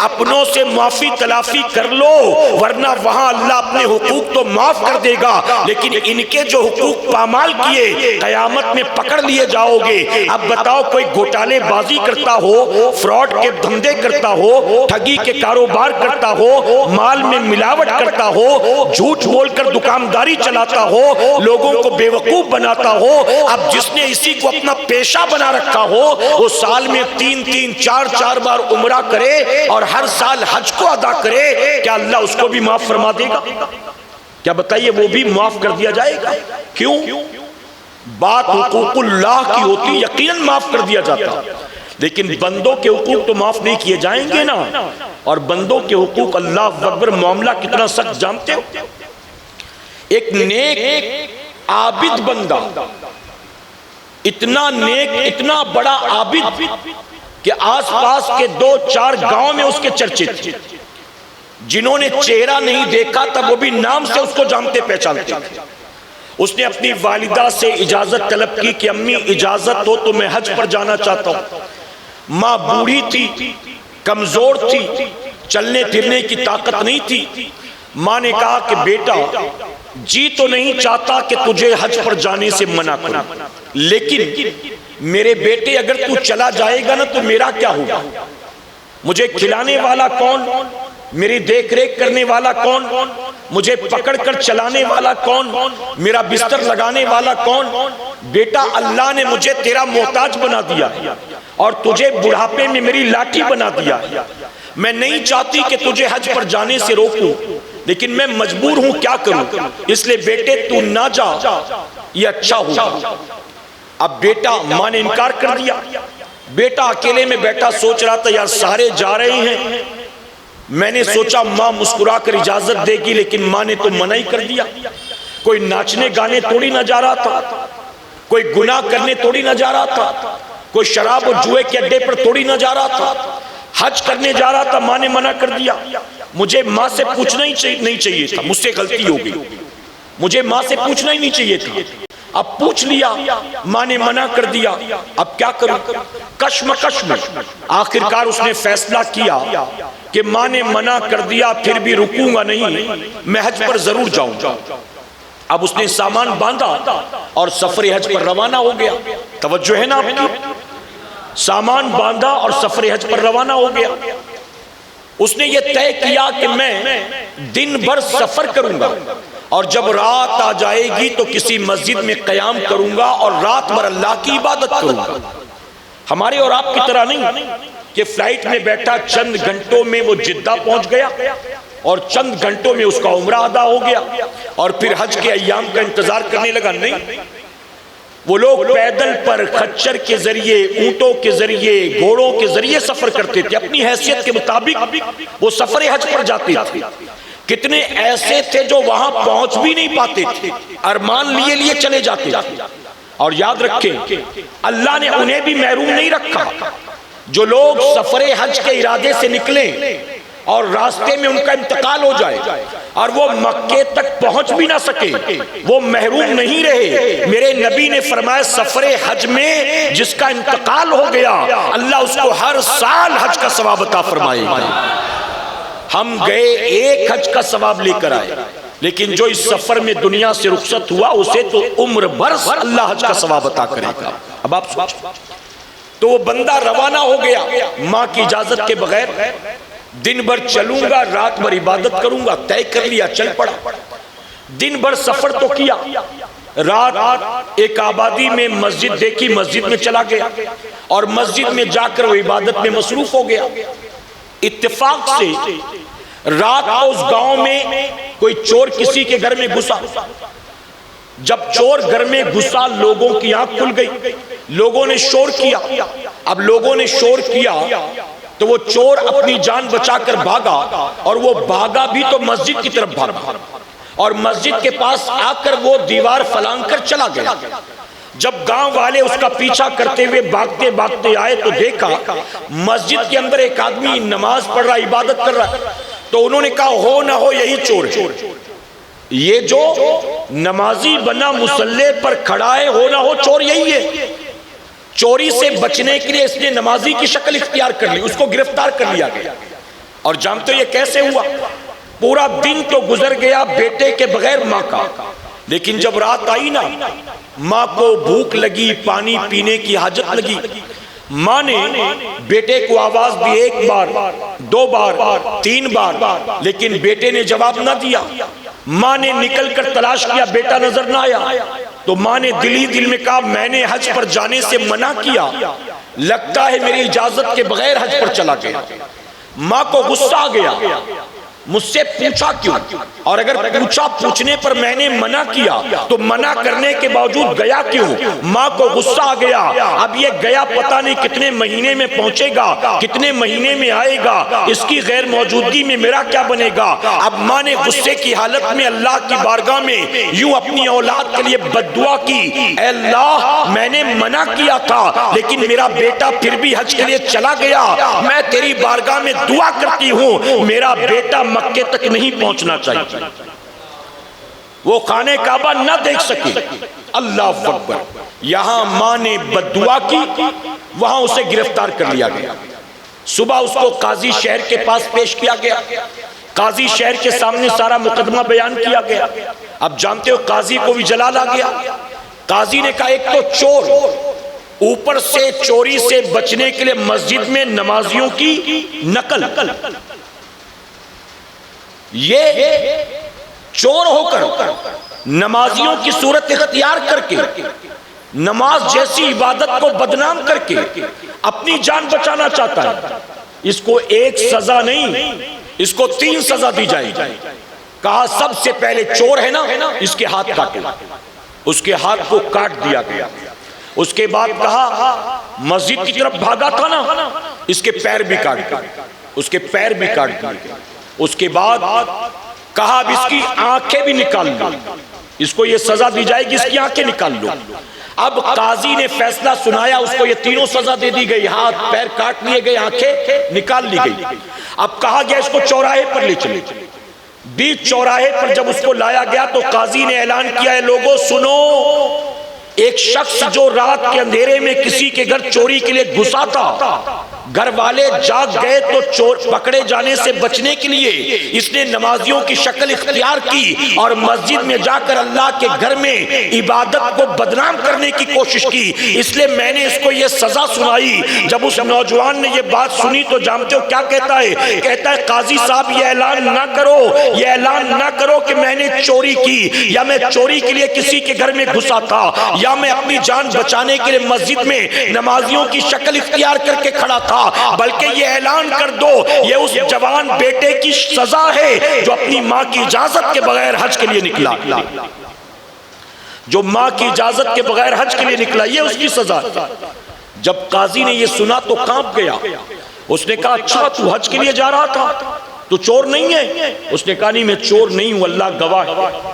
اپنوں سے معافی تلافی کر لو، ورنہ وہاں اللہ اپنے حقوق تو معاف کر دے گا، لیکن ان کے جو حقوق پامال کیے قیامت میں پکڑ لیے جاؤ گے. اب بتاؤ کوئی گھوٹالے بازی کرتا ہو، فراڈ کے دھندے کرتا ہو، ٹھگی کے کاروبار کرتا ہو، مال میں ملاوٹ کرتا ہو، جھوٹ بول کر دکانداری چلاتا ہو، لوگوں کو بیوقوف بناتا ہو. اب جس نے اسی کو اپنا پیشہ بنا رکھا ہو وہ سال میں 3 4 بار عمرہ کرے اور ہر سال حج کو ادا کرے، کیا اللہ اس کو بھی معاف فرما دے گا؟ کیا بتائیے وہ بھی معاف کر دیا جائے گا؟ کیوں؟ بات حقوق اللہ کی ہوتی یقیناً معاف کر دیا جاتا، لیکن بندوں کے حقوق تو معاف نہیں کیے جائیں گے نا. اور بندوں کے حقوق اللہ اکبر معاملہ کتنا سخت جانتے ہو. ایک نیک عابد بندہ، اتنا نیک، اتنا بڑا عابد کہ آس پاس کے 2-4 گاؤں میں اس کے چرچے تھے. جنہوں نے چہرہ نہیں دیکھا تھا وہ بھی نام سے اس کو جانتے پہچانتے تھے. اس نے اپنی والدہ سے اجازت طلب کی کہ امی اجازت ہو تو میں حج پر جانا چاہتا ہوں. ماں بوڑھی تھی، کمزور تھی، چلنے پھرنے کی طاقت نہیں تھی. ماں نے کہا کہ بیٹا جی تو نہیں چاہتا کہ تجھے حج پر جانے سے منع کروں، لیکن میرے بیٹے اگر تو چلا جائے گا نا تو میرا کیا ہوگا؟ مجھے کھلانے والا کون؟ میری دیکھ ریکھ کرنے والا کون؟ مجھے پکڑ کر چلانے والا کون؟ میرا بستر لگانے والا کون؟ بیٹا اللہ نے مجھے تیرا محتاج بنا دیا اور تجھے بڑھاپے میں میری لاٹھی بنا دیا. میں نہیں چاہتی کہ تجھے حج پر جانے سے روکوں، لیکن میں مجبور ہوں، کیا کروں؟ اس لیے بیٹے تو نہ جا، یہ اچھا ہوگا. اب بیٹا، ماں نے انکار کر دیا. بیٹا اکیلے میں بیٹھا سوچ رہا تھا یار سارے جا رہے ہیں. میں نے سوچا ماں مسکرا کر اجازت دے گی، لیکن ماں نے تو منع ہی کر دیا. کوئی ناچنے گانے تھوڑی نہ جا رہا تھا، کوئی گناہ کرنے تھوڑی نہ جا رہا تھا، کوئی شراب و جوئے کے اڈے پر تھوڑی نہ جا رہا تھا، حج کرنے جا رہا تھا. ماں نے منع کر دیا. مجھے ماں سے پوچھنا ہی نہیں چاہیے تھا، مجھ سے غلطی ہو گئی، مجھے ماں سے پوچھنا ہی نہیں چاہیے تھا. اب پوچھ لیا، ماں نے منع کر دیا، اب کیا کروں؟ کشمکش میں آخرکار اس نے فیصلہ کیا کہ ماں نے منع کر دیا پھر بھی رکوں گا نہیں، میں حج پر ضرور جاؤں گا۔ اب اس نے سامان باندھا اور سفر حج پر روانہ ہو گیا۔ توجہ ہے نا آپ کی؟ سامان باندھا اور سفر حج پر روانہ ہو گیا۔ اس نے یہ طے کیا کہ میں دن بھر سفر کروں گا اور جب رات آ جائے گی تو کسی مسجد میں قیام کروں گا اور رات بھر اللہ کی عبادت کروں گا۔ ہمارے اور آپ کی طرح نہیں کہ فلائٹ میں بیٹھا چند گھنٹوں میں وہ جدہ پہنچ گیا اور چند گھنٹوں میں اس کا عمرہ ادا ہو گیا اور پھر حج کے ایام کا انتظار کرنے لگا۔ نہیں، وہ لوگ پیدل پر، خچر کے ذریعے، اونٹوں کے ذریعے، گھوڑوں کے ذریعے سفر کرتے تھے، اپنی حیثیت کے مطابق وہ سفر حج پر جاتے تھے۔ کتنے ایسے تھے جو وہاں پہنچ بھی نہیں پاتے تھے، ارمان لیے لیے چلے جاتے تھے۔ اور یاد رکھیں اللہ نے انہیں بھی محروم نہیں رکھا۔ جو لوگ سفر حج کے ارادے سے نکلیں اور راستے میں ان کا انتقال ہو جائے اور وہ مکے تک پہنچ بھی نہ سکے، وہ محروم نہیں رہے۔ میرے نبی نے فرمایا سفر حج میں جس کا انتقال ہو گیا اللہ اس کو ہر سال حج کا ثواب عطا فرمائے گا۔ ہم گئے ایک حج کا ثواب لے کر آئے، لیکن جو اس سفر میں دنیا سے رخصت ہوا اسے تو عمر بھر اللہ حج کا ثواب عطا کرے گا۔ اب آپ سوچ، تو وہ بندہ روانہ ہو گیا ماں کی اجازت کے بغیر، دن بھر چلوں گا، رات بھر عبادت کروں گا، طے کر لیا، چل پڑا۔ دن بھر سفر تو کیا، رات ایک آبادی میں مسجد دیکھی، مسجد میں چلا گیا اور مسجد میں جا کر وہ عبادت میں مصروف ہو گیا۔ اتفاق سے رات کو اس گاؤں میں کوئی چور کسی کے گھر میں گھسا۔ جب چور گھر میں گھسا لوگوں کی آنکھ کھل گئی، لوگوں نے شور کیا۔ اب لوگوں نے شور کیا تو وہ چور اپنی جان بچا کر بھاگا، اور وہ بھاگا بھی تو مسجد کی طرف بھاگا اور مسجد کے پاس آ کر وہ دیوار فلانگ کر چلا گیا۔ جب گاؤں والے اس کا پیچھا کرتے ہوئے بھاگتے بھاگتے آئے تو دیکھا مسجد کے اندر ایک آدمی نماز پڑھ رہا، عبادت کر رہا، تو انہوں نے کہا ہو نہ ہو یہی چور ہے۔ یہ جو نمازی بنا مصلی پر کھڑا ہے، ہو نہ ہو چور یہی ہے۔ چوری سے بچنے کے لیے اس نے نمازی کی شکل اختیار کر لی، اس کو گرفتار کر لیا گیا۔ اور جانتے ہو یہ کیسے ہوا؟ پورا دن تو گزر گیا بیٹے کے بغیر ماں کا، لیکن جب رات آئی نا، ماں کو بھوک لگی، پانی پینے کی حاجت لگی۔ ماں نے بیٹے کو آواز دی، ایک بار، دو بار، تین بار، لیکن بیٹے نے جواب نہ دیا۔ ماں نے نکل کر تلاش کیا، بیٹا نظر نہ آیا، تو ماں نے دل ہی دل میں کہا میں نے حج پر جانے سے منع کیا، لگتا ہے میری اجازت کے بغیر حج پر چلا گیا۔ ماں کو غصہ آ گیا، مجھ سے پوچھا کیوں؟ اور اگر پوچھا، پوچھنے پر میں نے منع کیا تو منع کرنے کے باوجود گیا کیوں؟ ماں کو غصہ آ گیا۔ اب یہ گیا پتہ نہیں کتنے مہینے میں پہنچے گا، کتنے مہینے میں آئے گا، اس کی غیر موجودگی میں میرا کیا بنے گا؟ اب ماں نے غصے کی حالت میں اللہ کی بارگاہ میں یوں اپنی اولاد کے لیے بد دعا کی، اے اللہ میں نے منع کیا تھا لیکن میرا بیٹا پھر بھی حج کے لیے چلا گیا، میں تیری بارگاہ میں دعا کرتی ہوں میرا بیٹا مکے تک نہیں پہنچنا چاہیے، وہ خانہ کعبہ نہ دیکھ سکے۔ اللہ اکبر! یہاں ماں نے بد دعا کی، وہاں اسے گرفتار کر لیا گیا۔ صبح اس کو قاضی شہر کے پاس پیش کیا گیا، قاضی شہر کے سامنے سارا مقدمہ بیان کیا گیا۔ اب جانتے ہو قاضی کو بھی جلال آ گیا۔ قاضی نے کہا ایک تو چور، اوپر سے چوری سے بچنے کے لیے مسجد میں نمازیوں کی نقل، یہ چور ہو کر نمازیوں کی صورت اختیار کر کے نماز جیسی عبادت کو بدنام کر کے اپنی جان بچانا چاہتا ہے۔ اس کو ایک سزا نہیں، اس کو 3 سزا دی جائے گی۔ کہا سب سے پہلے چور ہے نا، اس کے ہاتھ کاٹو۔ اس کے ہاتھ کو کاٹ دیا گیا۔ اس کے بعد کہا مسجد کی طرف بھاگا تھا نا، اس کے پیر بھی کاٹ دیے، اس کے پیر بھی کاٹ دیے۔ اس کے بعد کہا اب اس کی آنکھیں بھی نکال لو، اس کو یہ سزا دی جائے گی، اس کی آنکھیں نکال لو۔ اب قاضی نے فیصلہ سنایا، اس کو یہ تینوں سزا دے دی گئی، ہاتھ پیر کاٹ لیے گئے، آنکھیں نکال لی گئی۔ اب کہا گیا اس کو چوراہے پر لے چلے۔ بیچ چوراہے پر جب اس کو لایا گیا تو قاضی نے اعلان کیا ہے لوگوں سنو، ایک شخص جو رات کے اندھیرے میں کسی کے گھر چوری کے لیے گھسا تھا، گھر والے جاگ گئے تو چور پکڑے جانے سے بچنے کے لیے اس نے نمازیوں کی شکل اختیار کی اور مسجد میں جا کر اللہ کے گھر میں عبادت کو بدنام کرنے کی کوشش کی، اس لیے میں نے اس کو یہ سزا سنائی۔ جب اس نوجوان نے یہ بات سنی تو جانتے ہو کیا کہتا ہے؟ کہتا ہے قاضی صاحب یہ اعلان نہ کرو، یہ اعلان نہ کرو کہ میں نے چوری کی یا میں چوری کے لیے کسی کے گھر میں گھسا تھا یا میں اپنی جان بچانے کے لیے مسجد میں نمازیوں کی شکل اختیار کر کے کھڑا تھا، بلکہ یہ اعلان کر دو یہ اس جوان بیٹے کی سزا ہے جو اپنی ماں کی اجازت کے بغیر حج کے لیے نکلا، جو ماں کی اجازت کے بغیر حج کے لیے نکلا، یہ اس کی سزا۔ جب قاضی نے یہ سنا تو کانپ گیا، اس نے کہا اچھا تو حج کے لیے جا رہا تھا، تو چور نہیں ہے؟ اس نے کہا نہیں میں چور نہیں ہوں، اللہ گواہ ہے۔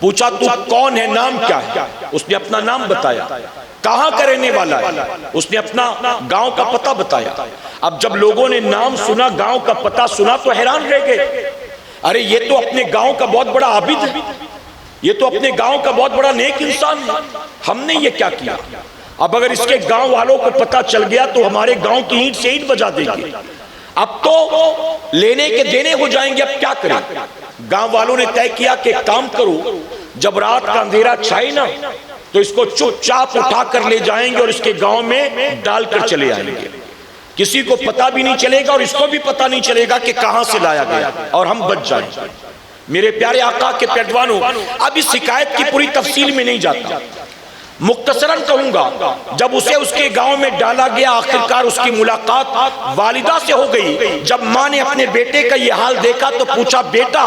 پوچھا تو کون ہے، نام کیا ہے؟ اس نے اپنا نام بتایا۔ کہاں کا رہنے والا ہے؟ اس نے اپنا گاؤں کا پتہ بتایا۔ اب جب لوگوں نے نام سنا، گاؤں کا پتہ سنا تو حیران رہ گئے، ارے یہ تو اپنے گاؤں کا بہت بڑا عابد ہے، یہ تو اپنے گاؤں کا بہت بڑا نیک انسان ہے، ہم نے یہ کیا کیا؟ اب اگر اس کے گاؤں والوں کو پتہ چل گیا تو ہمارے گاؤں کی اینٹ سے اینٹ بجا دیں گے، اب تو لینے کے دینے ہو جائیں گے، اب کیا کریں؟ گاؤں والوں نے طے کیا کہ کام کرو، جب رات کا اندھیرا چھائے نا تو اس کو چپ چاپ اٹھا کر لے جائیں گے اور اس کے گاؤں میں ڈال کر چلے آئیں گے، کسی کو پتہ بھی نہیں چلے گا اور اس کو بھی پتہ نہیں چلے گا کہ کہاں سے لایا گیا، اور ہم بچ جائیں گے۔ میرے پیارے آقا کے پیروانوں، اب اس حکایت کی پوری تفصیل میں نہیں جاتا، مختصراً کہوں گا جب اسے اس کے گاؤں میں ڈالا گیا آخرکار اس کی ملاقات والدہ سے ہو گئی۔ جب ماں نے اپنے بیٹے کا یہ حال دیکھا تو پوچھا بیٹا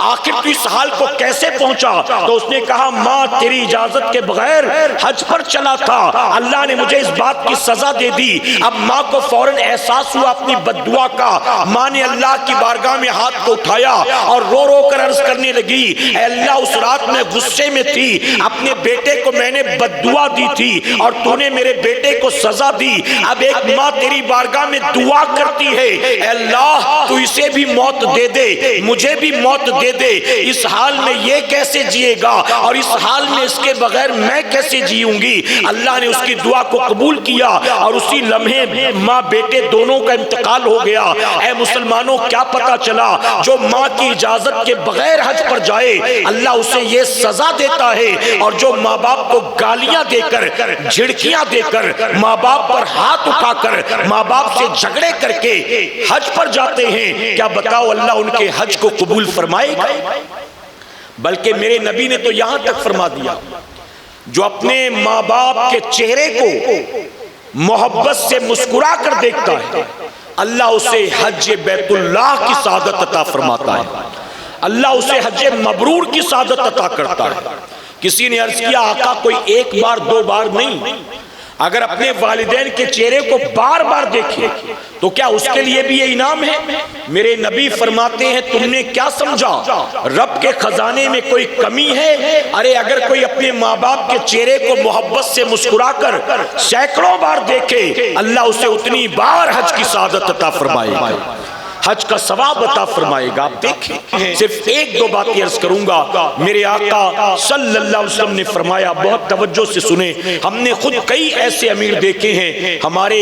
آخر تو اس حال کو کیسے پہنچا؟ تو اس نے کہا ماں تیری اجازت کے بغیر حج پر چلا تھا، اللہ نے مجھے اس بات کی سزا دے دی۔ اب ماں کو فوراً احساس ہوا اپنی بددعا کا، ماں نے اللہ کی بارگاہ میں ہاتھ کو اٹھایا اور رو رو کر عرض کرنے لگی اے اللہ اس رات میں غصے میں تھی، اپنے بیٹے کو میں نے دعا دی تھی اور تو نے میرے بیٹے کو سزا دی، اب ایک ماں تیری بارگاہ میں دعا کرتی ہے اے اللہ تو اسے بھی موت دے دے مجھے بھی موت دے دے، اس حال میں یہ کیسے جیے گا اور اس حال میں اس کے بغیر میں کیسے جیوں گی؟ اللہ نے اس کی دعا کو قبول کیا اور اسی لمحے ماں بیٹے دونوں کا انتقال ہو گیا۔ اے مسلمانوں کیا پتا چلا؟ جو ماں کی اجازت کے بغیر حج پر جائے اللہ اسے یہ سزا دیتا ہے، اور جو ماں باپ کو گالیاں دے کر جھڑکیاں دے کر ماں باپ پر ہاتھ اٹھا کر ماں باپ سے جھگڑے کر کے حج پر جاتے ہیں، کیا بتاؤ اللہ ان کے حج کو قبول فرمائے گا؟ بلکہ میرے نبی نے تو یہاں تک فرما دیا جو اپنے ماں باپ کے چہرے کو محبت سے مسکرا کر دیکھتا ہے اللہ اسے حج بیت اللہ کی سعادت عطا فرماتا ہے، اللہ اسے حج مبرور کی سعادت عطا کرتا ہے۔ کسی نے عرض کیا آقا کوئی ایک بار دو بار نہیں، اگر اپنے والدین کے چہرے کو بار بار دیکھے تو کیا اس کے لیے بھی یہ انعام ہے؟ میرے نبی فرماتے ہیں تم نے کیا سمجھا رب کے خزانے میں کوئی کمی ہے؟ ارے اگر کوئی اپنے ماں باپ کے چہرے کو محبت سے مسکرا کر سینکڑوں بار دیکھے اللہ اسے اتنی بار حج کی سعادت عطا فرمائے گا، حج کا ثواب عطا فرمائے گا۔ آپ دیکھیں صرف ایک دو باتیں عرض کروں گا، میرے آقا صلی اللہ علیہ وسلم نے فرمایا بہت توجہ سے سنیں، ہم نے خود کئی ایسے امیر دیکھے ہیں، ہمارے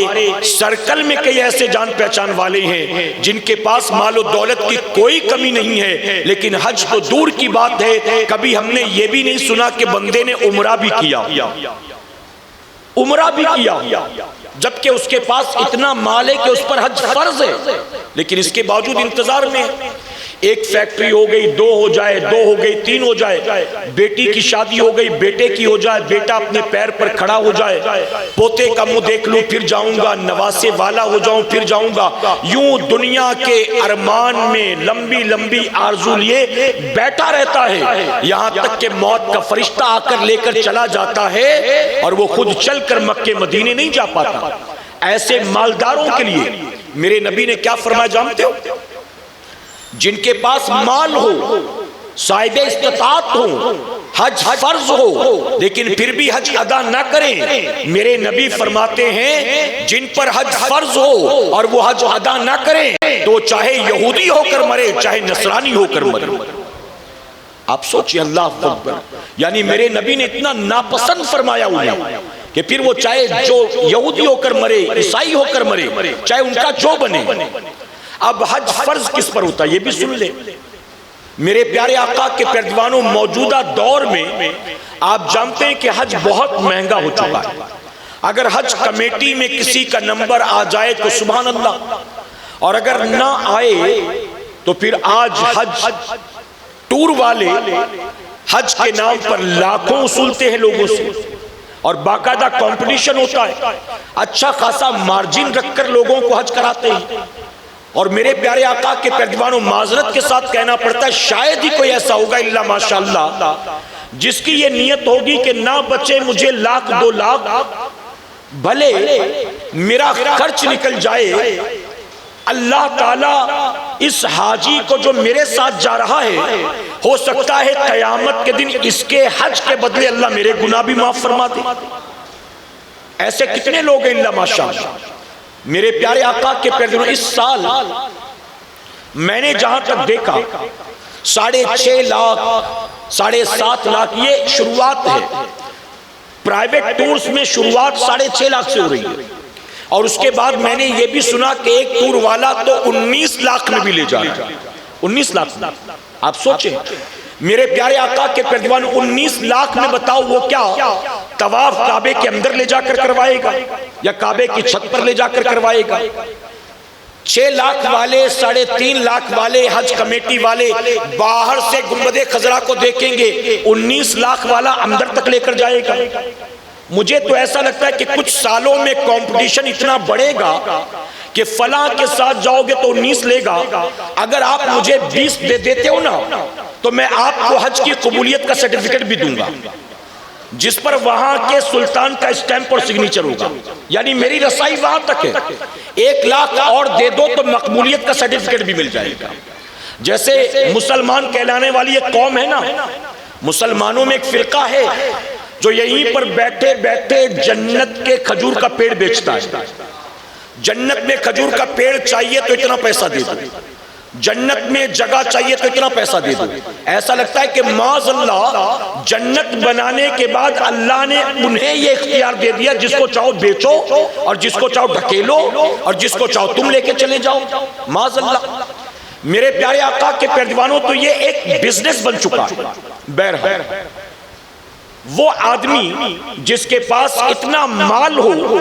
سرکل میں کئی ایسے جان پہچان والے ہیں جن کے پاس مال و دولت کی کوئی کمی نہیں ہے، لیکن حج تو دور کی بات ہے کبھی ہم نے یہ بھی نہیں سنا کہ بندے نے عمرہ بھی کیا، عمرہ بھی کیا، جبکہ اس کے پاس اتنا مال ہے کہ اس پر حج فرض ہے، لیکن اس کے باوجود انتظار میں ایک فیکٹری ہو گئی دو ہو جائے، دو ہو گئی تین ہو جائے، بیٹی کی شادی ہو گئی بیٹے کی ہو جائے، بیٹا اپنے پیر پر کھڑا ہو جائے، پوتے کا منہ دیکھ لوں پھر جاؤں گا، نواسے والا ہو جاؤں پھر جاؤں گا، یوں دنیا کے ارمان میں لمبی لمبی آرزو لیے بیٹھا رہتا ہے، یہاں تک کہ موت کا فرشتہ آ کر لے کر چلا جاتا ہے اور وہ خود چل کر مکے مدینے نہیں جا پاتا۔ ایسے مالداروں کے لیے میرے نبی نے کیا فرمایا جانتے ہو؟ جن کے پاس مال ہو، صاحب استطاعت ہو، حج فرض ہو لیکن پھر بھی حج ادا نہ کریں، میرے نبی فرماتے ہیں جن پر حج فرض ہو اور وہ حج ادا نہ کریں تو چاہے یہودی ہو کر مرے چاہے نصرانی ہو کر مرے۔ آپ سوچیں اللہ اکبر، یعنی میرے نبی نے اتنا ناپسند فرمایا انہیں کہ پھر وہ چاہے جو یہودی ہو کر مرے، عیسائی ہو کر مرے، چاہے ان کا جو بنے۔ اب حج فرض کس پر ہوتا ہے یہ بھی سن لے میرے پیارے آقا کے پیروانوں، موجودہ دور میں آپ جانتے ہیں کہ حج بہت مہنگا ہو چکا ہے۔ اگر حج کمیٹی میں کسی کا نمبر آ جائے تو سبحان اللہ، اور اگر نہ آئے تو پھر آج حج ٹور والے حج کے نام پر لاکھوں وصولتے ہیں لوگوں سے، اور باقاعدہ کمپٹیشن ہوتا ہے، اچھا خاصا مارجن رکھ کر لوگوں کو حج کراتے ہیں۔ اور میرے پیارے آقا کے پیروانوں، معذرت کے ساتھ کہنا پڑتا ہے شاید ہی کوئی ایسا ہوگا الا ماشاءاللہ جس کی یہ نیت ہوگی کہ نہ بچے مجھے لاکھ 2 لاکھ، بھلے میرا خرچ نکل جائے، اللہ تعالیٰ اس حاجی کو جو میرے ساتھ جا رہا ہے، ہو سکتا ہے قیامت کے دن اس کے حج کے بدلے اللہ میرے گناہ بھی معاف فرما دے۔ ایسے کتنے لوگ ہیں اللہ ماشاءاللہ۔ میرے پیارے آقا کے پیروانوں، اس سال میں نے جہاں تک دیکھا 6.5 لاکھ 7.5 لاکھ یہ شروعات ہے۔ پرائیویٹ ٹورز میں شروعات 6.5 لاکھ سے ہو رہی ہے، اور اس کے بعد میں نے یہ بھی سنا کہ ایک ٹور والا تو 19 لاکھ میں بھی لے جا رہا ہے۔ 19 لاکھ آپ سوچیں میرے پیارے آقا کے پیروان، 19 لاکھ میں بتاؤ وہ کیا طواف کعبے کے اندر لے جا کر کروائے گا یا کعبے کی چھت پر لے جا کر کروائے گا؟ 6 لاکھ والے 3.5 لاکھ والے حج کمیٹی والے باہر سے گنبد خضرا کو دیکھیں گے، 19 لاکھ والا اندر تک لے کر جائے گا۔ مجھے تو ایسا لگتا ہے کہ کچھ سالوں میں کمپٹیشن اتنا بڑھے گا کہ فلاں کے ساتھ جاؤ گے تو 19 لے گا، اگر آپ مجھے 20 دے دیتے ہو نا تو میں آپ کو حج کی قبولیت کا سرٹیفکیٹ بھی دوں گا، جس پر وہاں کے سلطان کا اسٹیمپ اور سگنیچر ہوگا، یعنی میری رسائی وہاں تک ہے۔ 1 لاکھ اور دے دو تو مقبولیت کا سرٹیفکیٹ بھی مل جائے گا۔ جیسے مسلمان کہلانے والی ایک قوم ہے نا، مسلمانوں میں ایک فرقہ ہے جو یہیں پر بیٹھے بیٹھے جنت کے کھجور کا پیڑ بیچتا ہے۔ جنت میں کھجور کا پیڑ چاہیے تو اتنا پیسہ دے دو، جنت میں جگہ چاہیے تو اتنا پیسہ دے دو۔ ایسا لگتا ہے کہ معاذ اللہ جنت بنانے کے بعد اللہ نے انہیں یہ اختیار دے دیا، جس کو چاہو بیچو اور جس کو چاہو ڈھکیلو اور جس کو چاہو تم لے کے چلے جاؤ، معاذ اللہ۔ میرے پیارے آقا کے پیروانوں، تو یہ ایک بزنس بن چکا ہے۔ بہرحال وہ آدمی جس کے پاس اتنا مال ہو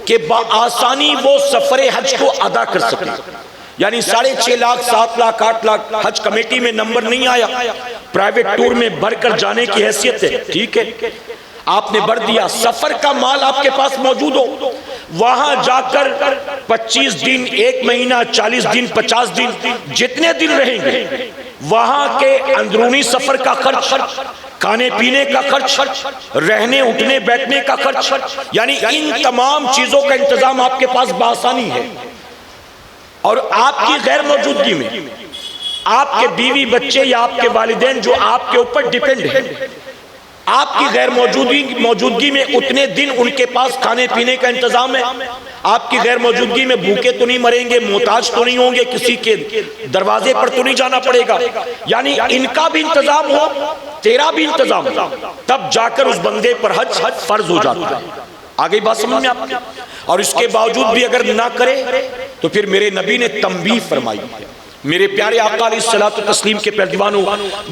کہ بآسانی وہ سفر حج کو ادا کر سکے، یعنی 6.5 لاکھ 7 لاکھ 8 لاکھ حج کمیٹی میں نمبر نہیں آیا، پرائیویٹ ٹور میں بھر کر جانے کی حیثیت ہے، ٹھیک ہے آپ نے بھر دیا، سفر کا مال آپ کے پاس موجود ہو، وہاں جا کر 25 دن 1 مہینہ 40 دن 50 دن جتنے دن رہیں گے، وہاں کے اندرونی سفر کا خرچ، کھانے پینے کا خرچ، رہنے اٹھنے بیٹھنے کا خرچ، یعنی ان تمام چیزوں کا انتظام آپ کے پاس بآسانی ہے۔ اور آپ کی غیر موجودگی میں آپ کے بیوی بچے یا آپ کے والدین جو آپ کے اوپر ڈیپینڈ ہیں، آپ کی غیر موجودگی میں اتنے دن ان کے پاس کھانے پینے کا انتظام ہے، آپ کی غیر موجودگی میں بھوکے تو نہیں مریں گے، محتاج تو نہیں ہوں گے، کسی کے دروازے پر تو نہیں جانا پڑے گا، یعنی ان کا بھی انتظام ہو، تیرا بھی انتظام ہو، تب جا کر اس بندے پر حج فرض ہو جاتا ہے۔ آگئی بات سمجھ میں آپ نے؟ اور اس کے باوجود بھی اگر نہ کرے تو پھر میرے نبی نے تنبیہ فرمائی ہے۔ میرے پیارے آقا علیہ الصلوۃ والتسلیم کے پیروانوں،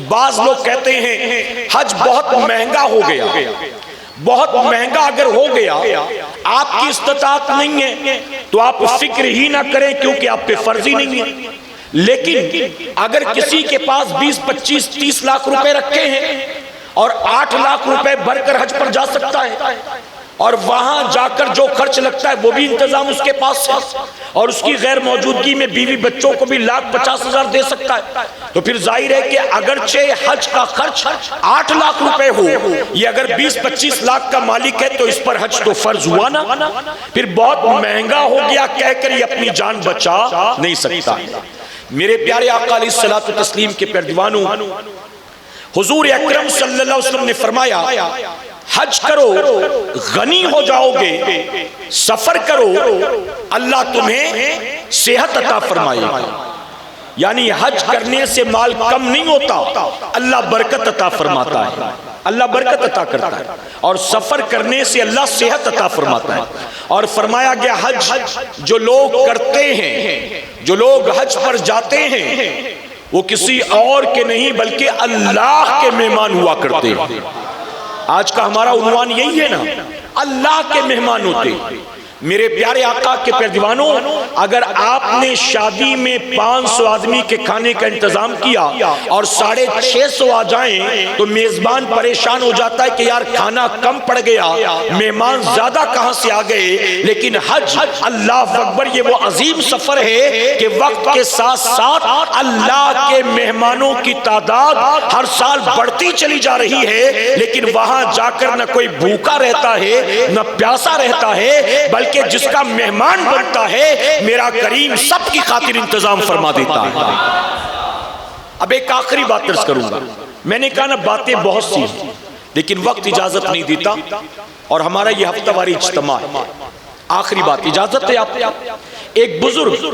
بعض لوگ کہتے ہیں حج بہت مہنگا ہو گیا، بہت مہنگا اگر ہو گیا، آپ کی استطاعت نہیں ہے تو آپ فکر ہی نہ کریں، کیونکہ آپ پہ فرض ہی نہیں ہے۔ لیکن اگر کسی کے پاس 20 25 30 لاکھ روپے رکھے ہیں اور 8 لاکھ روپے بھر کر حج پر جا سکتا ہے، اور وہاں جا کر جو خرچ لگتا ہے وہ بھی انتظام اس کے پاس ہے، اور اس کی غیر موجودگی میں بیوی بچوں کو بھی 1,50,000 دے سکتا ہے، تو پھر ظاہر ہے کہ اگرچہ حج کا خرچ 8 لاکھ روپے ہو، یہ اگر 20-25 لاکھ کا مالک ہے تو اس پر حج تو فرض ہوا نا، پھر بہت مہنگا ہو گیا کہہ کر یہ اپنی جان بچا نہیں سکتا۔ میرے پیارے آقا علیہ الصلوۃ والتسلیم کے پیروانوں، حضور اکرم صلی اللہ علیہ وسلم نے فرمایا حج کرو غنی ہو جاؤ گے، سفر کرو اللہ تمہیں صحت عطا فرمائے گا۔ یعنی حج کرنے سے مال کم نہیں ہوتا، اللہ برکت عطا فرماتا ہے، اللہ برکت عطا کرتا ہے، اور سفر کرنے سے اللہ صحت عطا فرماتا ہے۔ اور فرمایا گیا حج جو لوگ کرتے ہیں، جو لوگ حج پر جاتے ہیں، وہ کسی اور کے نہیں بلکہ اللہ کے مہمان ہوا کرتے ہیں۔ آج کا ہمارا عنوان یہی ہے نا، اللہ کے مہمان ہوتے ہیں۔ میرے پیارے آقا کے پیارے دیوانوں، اگر آپ نے شادی میں 500 آدمی کے کھانے کا انتظام کیا اور 650 آ جائیں تو میزبان پریشان ہو جاتا ہے کہ یار کھانا کم پڑ گیا، مہمان زیادہ کہاں سے آ گئے۔ لیکن حج، اللہ اکبر، یہ وہ عظیم سفر ہے کہ وقت کے ساتھ ساتھ اللہ کے مہمانوں کی تعداد ہر سال بڑھتی چلی جا رہی ہے، لیکن وہاں جا کر نہ کوئی بھوکا رہتا ہے نہ پیاسا رہتا ہے، بلکہ جس کا مہمان بنتا ہے میرا کریم سب کی خاطر انتظام فرما دیتا ہے۔ اب ایک آخری بات عرض کروں گا، میں نے کہا نا باتیں بہت سی ہیں لیکن وقت اجازت نہیں دیتا، اور ہمارا یہ ہفتہ واری اجتماع ہے۔ آخری بات اجازت ہے آپ؟ ایک بزرگ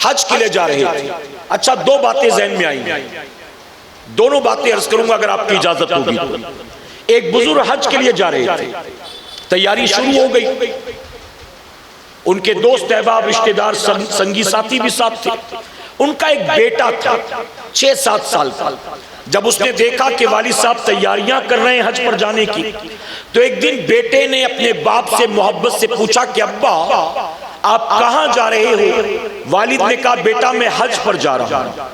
حج کے لیے جا رہے تھے۔ اچھا، دو باتیں ذہن میں آئی ہیں، دونوں باتیں عرض کروں گا اگر آپ کی اجازت ہوگی تو۔ ایک بزرگ حج کے لیے جا رہے تھے، تیاری شروع ہو گئی، ان کے دوست احباب رشتہ دار سنگی ساتھی بھی ساتھ تھے۔ ان کا ایک بیٹا تھا 6-7 سال کا۔ جب اس نے دیکھا کہ والد صاحب تیاریاں کر رہے ہیں حج پر جانے کی، تو ایک دن بیٹے نے اپنے باپ سے محبت سے پوچھا کہ ابا آپ کہاں جا رہے ہو؟ والد نے کہا بیٹا میں حج پر جا رہا ہوں۔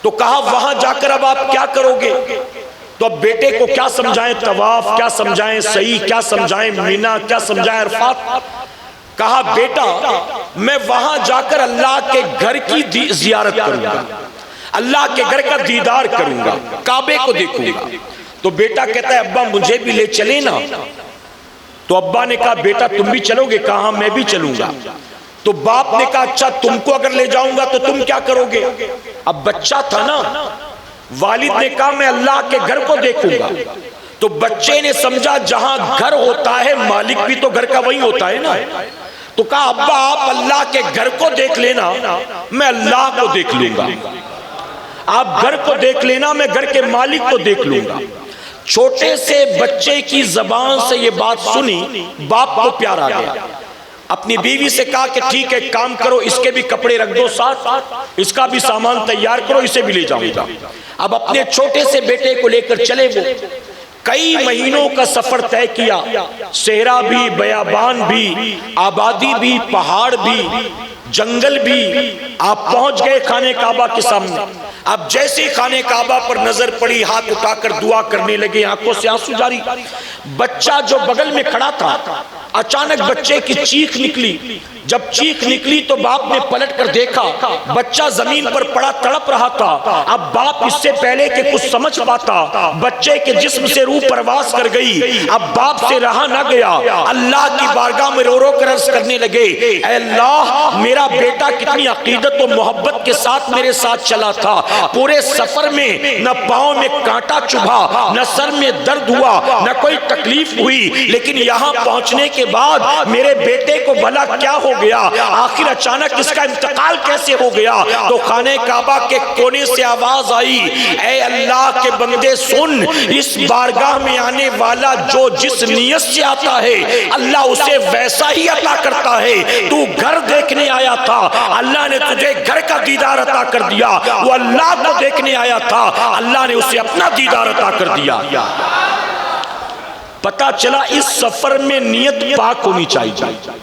تو کہا وہاں جا کر اب آپ کیا کرو گے؟ تو اب بیٹے کو کیا سمجھائیں طواف، کیا سمجھائیں سعی، کیا سمجھائیں مینا، کیا سمجھائیں عرفات؟ کہا بیٹا میں وہاں جا کر اللہ کے گھر کی زیارت کروں گا، اللہ کے گھر کا دیدار کروں گا، کعبے کو دیکھوں گا۔ تو بیٹا کہتا ہے ابا مجھے بھی لے چلے نا۔ تو ابا نے کہا بیٹا تم بھی چلو گے؟ کہا میں بھی چلوں گا۔ تو باپ نے کہا اچھا تم کو اگر لے جاؤں گا تو تم کیا کرو گے؟ اب بچہ تھا نا، والد نے کہا میں اللہ کے گھر کو دیکھوں گا۔ تو بچے نے سمجھا جہاں گھر ہوتا ہے مالک بھی تو گھر کا وہی ہوتا ہے نا۔ تو کہا ابا آپ اللہ کے گھر کو دیکھ لینا، میں اللہ کو دیکھ لوں گا۔ آپ گھر کو دیکھ لینا، میں گھر کے مالک کو دیکھ لوں گا۔ چھوٹے سے بچے کی زبان سے یہ بات سنی، باپ کو پیار آ گیا۔ اپنی بیوی سے کہا کہ ٹھیک ہے کام کرو، اس کے بھی کپڑے رکھ دو ساتھ، اس کا بھی سامان تیار کرو، اسے بھی لے جاؤں گا۔ اب اپنے چھوٹے سے بیٹے کو لے کر چلے وہ۔ کئی مہینوں کا سفر طے کیا، صحرا بھی، بیابان بھی، آبادی بھی، پہاڑ بھی، جنگل بھی۔ آپ پہنچ گئے خانے کعبہ کے سامنے۔ اب جیسے خانے کعبہ پر نظر پڑی، ہاتھ اٹھا کر دعا کرنے لگے، آنکھوں سے آنسو جاری۔ بچہ جو بغل میں کھڑا تھا، اچانک بچے کی چیخ نکلی۔ جب چیخ نکلی تو باپ نے پلٹ کر دیکھا، بچہ زمین پر پڑا تڑپ رہا تھا۔ اب باپ اس سے پہلے کہ کچھ سمجھ پاتا، بچے کے جسم سے روح پرواز کر گئی۔ اب باپ سے رہا نہ گیا، اللہ کی بارگاہ میں رو رو کر عرض کرنے لگے، اے اللہ میرا بیٹا کتنی عقیدت و محبت کے ساتھ میرے ساتھ چلا تھا، پورے سفر میں نہ پاؤں میں کانٹا چبھا، نہ سر میں درد ہوا، نہ کوئی تکلیف ہوئی، لیکن یہاں پہنچنے کے بعد میرے بیٹے کو بھلا کیا ہو گیا؟ آخر اچانک اس کا انتقال کیسے ہو گیا؟ تو خانے کعبہ کے کونے سے آواز آئی، اے اللہ کے بندے سن، اس بارگاہ میں آنے والا جو جس نیت سے آتا ہے اللہ اسے ویسا ہی عطا کرتا ہے۔ تو گھر دیکھنے آیا تھا، اللہ نے تجھے گھر کا دیدار عطا کر دیا۔ وہ اللہ کو دیکھنے آیا تھا، اللہ نے اسے اپنا دیدار عطا کر دیا۔ پتہ چلا اس سفر میں نیت پاک ہونی چاہیے۔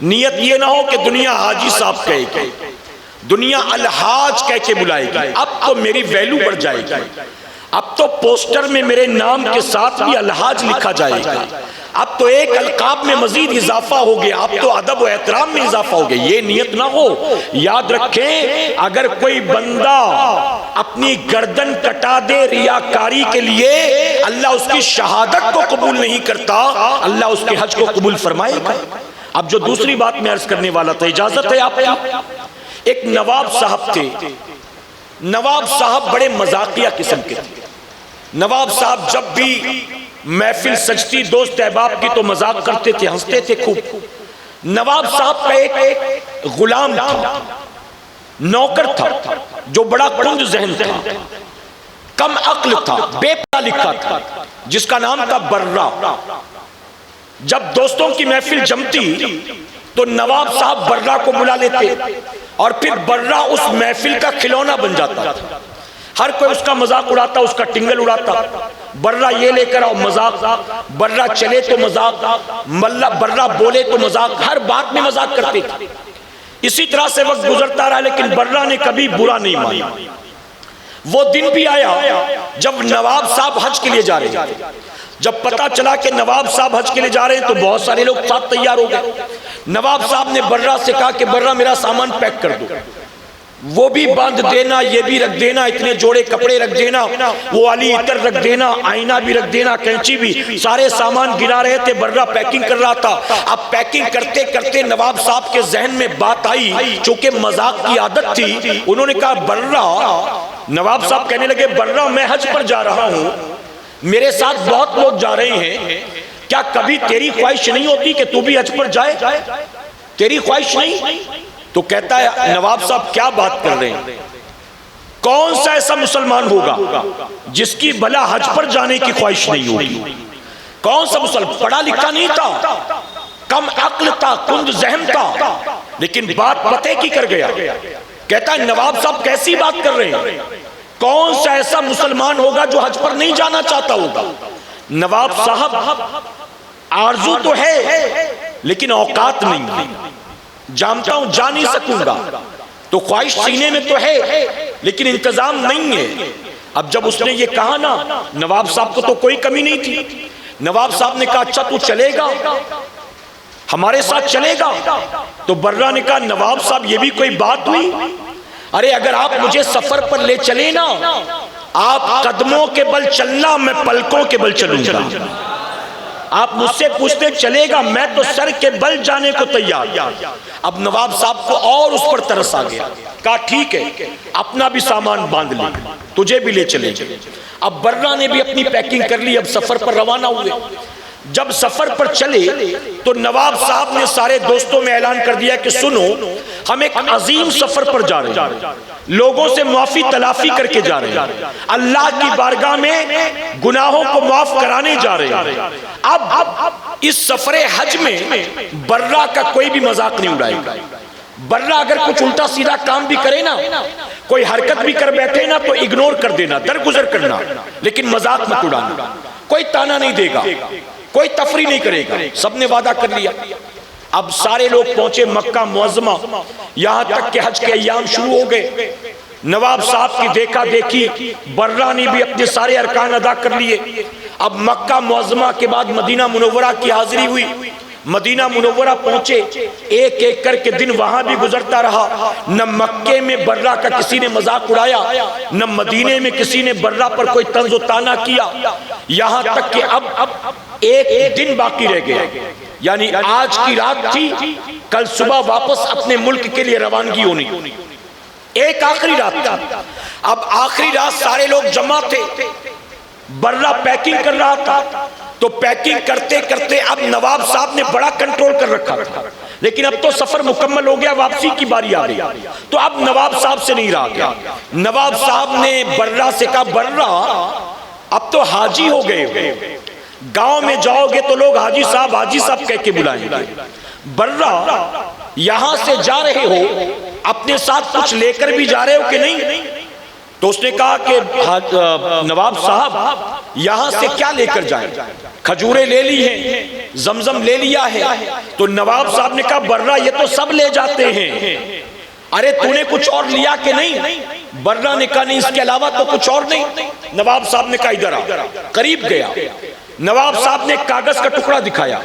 نیت یہ نہ ہو کہ دنیا حاجی صاحب کہے گی، دنیا الحاج کہہ کے بلائے گی، اب تو میری ویلو بڑھ جائے گی، اب تو پوسٹر میں میرے نام کے ساتھ بھی الحاج لکھا جائے گا، اب تو ایک القاب میں مزید اضافہ ہو گیا، اب تو ادب و احترام میں اضافہ ہو گیا۔ یہ نیت نہ ہو۔ یاد رکھیں اگر کوئی بندہ اپنی گردن کٹا دے ریاکاری کے لیے، اللہ اس کی شہادت کو قبول نہیں کرتا، اللہ اس کے حج کو قبول فرمائے گا۔ اب جو دوسری بات میں عرض کرنے والا تھا، اجازت ہے آپ کی؟ ایک نواب صاحب تھے، نواب صاحب بڑے مذاقیہ قسم کے تھے۔ نواب صاحب جب بھی محفل سجتی دوست احباب کی تو مذاق کرتے تھے، ہنستے تھے خوب۔ نواب صاحب کا ایک غلام تھا، نوکر تھا جو بڑا کند ذہن تھا، کم عقل تھا، بے پڑھا لکھا تھا، جس کا نام تھا برہ۔ جب دوستوں کی محفل جمتی تو نواب صاحب برہ کو بلا لیتے اور پھر برہ اس محفل کا کھلونا بن جاتا تھا۔ ہر کوئی اس کا مذاق اڑاتا، اس کا ٹنگل اڑاتا، برہ یہ لے کر آؤ مذاق، برہ چلے تو مذاق، برہ بولے تو مذاق، ہر بات میں مذاق کرتے تھے۔ اسی طرح سے وقت گزرتا رہا لیکن برہ نے کبھی برا نہیں مانا۔ وہ دن بھی آیا جب نواب صاحب حج کے لیے جا رہے ہیں۔ جب پتا چلا کہ نواب صاحب حج کے لیے جا رہے ہیں تو بہت سارے لوگ ساتھ تیار ہو گئے۔ نواب صاحب نے برہ سے کہا کہ برہ میرا سامان پیک کر دو، وہ بھی باندھ دینا، یہ بھی رکھ دینا، اتنے جوڑے کپڑے رکھ دینا، وہ والی عطر رکھ دینا، آئینہ بھی رکھ دینا، کینچی بھی، سارے سامان گنا رہے تھے۔ برہ پیکنگ کر رہا تھا۔ اب پیکنگ کرتے کرتے نواب صاحب کے ذہن میں بات آئی، چونکہ مذاق کی عادت تھی، انہوں نے کہا برہ، نواب صاحب کہنے لگے برہ میں حج پر جا رہا ہوں، میرے ساتھ بہت لوگ جا رہے ہیں، کیا کبھی تیری خواہش نہیں ہوتی کہ تو بھی حج پر جائے؟ تیری خواہش نہیں؟ تو کہتا ہے نواب صاحب کیا بات کر رہے ہیں، کون سا ایسا مسلمان ہوگا جس کی بھلا حج پر جانے کی خواہش نہیں ہوگی؟ کون سا مسلمان؟ پڑھا لکھا نہیں تھا، کم عقل تھا، کند ذہن تھا، لیکن بات پتے کی کر گیا۔ کہتا ہے نواب صاحب کیسی بات کر رہے ہیں، کون سا ایسا مسلمان ہوگا جو حج پر نہیں جانا چاہتا ہوگا؟ نواب صاحب آرزو تو ہے لیکن اوقات نہیں ہے، جانتا ہوں جا نہیں سکوں گا، تو خواہش سینے میں تو ہے لیکن انتظام نہیں ہے۔ اب جب اس نے یہ کہا نا، نواب صاحب کو تو کوئی کمی نہیں تھی۔ نواب صاحب نے کہا اچھا تو چلے گا، ہمارے ساتھ چلے گا؟ تو برہ نے کہا نواب صاحب یہ بھی کوئی بات ہوئی؟ ارے اگر آپ مجھے سفر پر لے چلے نا، آپ قدموں کے بل چلنا، میں پلکوں کے بل چلوں گا۔ آپ مجھ سے پوچھتے چلے گا، میں تو سر کے بل جانے کو تیار۔ اب نواب صاحب کو اور اس پر ترس آ گیا، کہا ٹھیک ہے اپنا بھی سامان باندھ لی، تجھے بھی لے چلیں گے۔ اب برہ نے بھی اپنی پیکنگ کر لی، اب سفر پر روانہ ہوئے۔ جب سفر پر چلے تو نواب صاحب نے سارے دوستوں میں اعلان کر دیا کہ سنو، ہم ایک عظیم سفر پر جا رہے ہیں، لوگوں سے معافی تلافی کر کے جا رہے ہیں، اللہ کی بارگاہ میں گناہوں کو معاف کرانے جا رہے ہیں۔ اب اس سفر حج میں برہ کا کوئی بھی مذاق نہیں اڑائے گا۔ برہ اگر کچھ الٹا سیدھا کام بھی کرے نا، کوئی حرکت بھی کر بیٹھے نا تو اگنور کر دینا، درگزر کرنا، لیکن مذاق مت اڑانا۔ کوئی تانا نہیں دے گا، کوئی تفریح نہیں کرے گا، سب نے وعدہ کر لیا۔ اب سارے لوگ پہنچے مکہ معظمہ، یہاں تک کہ حج کے ایام شروع ہو گئے۔ نواب صاحب کی دیکھا دیکھی برہ نے بھی اپنے سارے ارکان ادا کر لیے۔ اب مکہ معظمہ کے بعد مدینہ منورہ کی حاضری ہوئی۔ مدینہ منورہ پہنچے، ایک ایک کر کے دن وہاں بھی گزرتا رہا۔ نہ مکے میں برہ کا کسی نے مذاق اڑایا، نہ مدینے میں کسی نے برہ پر کوئی طنز و طعنہ کیا، یہاں تک کہ اب ایک دن باقی رہ گیا، یعنی آج کی رات تھی، کل صبح واپس اپنے ملک کے لیے روانگی ہونی، ایک آخری رات تھا۔ اب آخری رات سارے لوگ جمع تھے، برہ پیکنگ کر رہا تھا، تو پیکنگ کرتے کرتے اب نواب صاحب نے بڑا کنٹرول کر رکھا تھا، لیکن اب تو سفر مکمل ہو گیا، واپسی کی باری آ گئی، تو اب نواب صاحب سے نہیں رہا گیا۔ نواب صاحب نے برہ سے کہا برہ اب تو حاجی ہو گئے، گاؤں میں جاؤ گے تو لوگ حاجی صاحب کہہ کے بلائیں گے، برہ یہاں سے جا رہے ہو اپنے ساتھ کچھ لے کر بھی جا رہے ہو کہ نہیں؟ تو اس نے کہا کہ نواب صاحب یہاں سے کیا لے کر جائیں؟ کھجوریں لے لی ہیں، زمزم لے لیا ہے۔ تو نواب صاحب نے کہا برہ یہ تو سب لے جاتے ہیں، ارے تو نے کچھ اور لیا کہ نہیں؟ برہ نے کہا نہیں اس کے علاوہ تو کچھ اور نہیں۔ نواب صاحب نے کہا ادھر آ، قریب گیا، نواب صاحب نے کاغذ کا ٹکڑا دکھایا،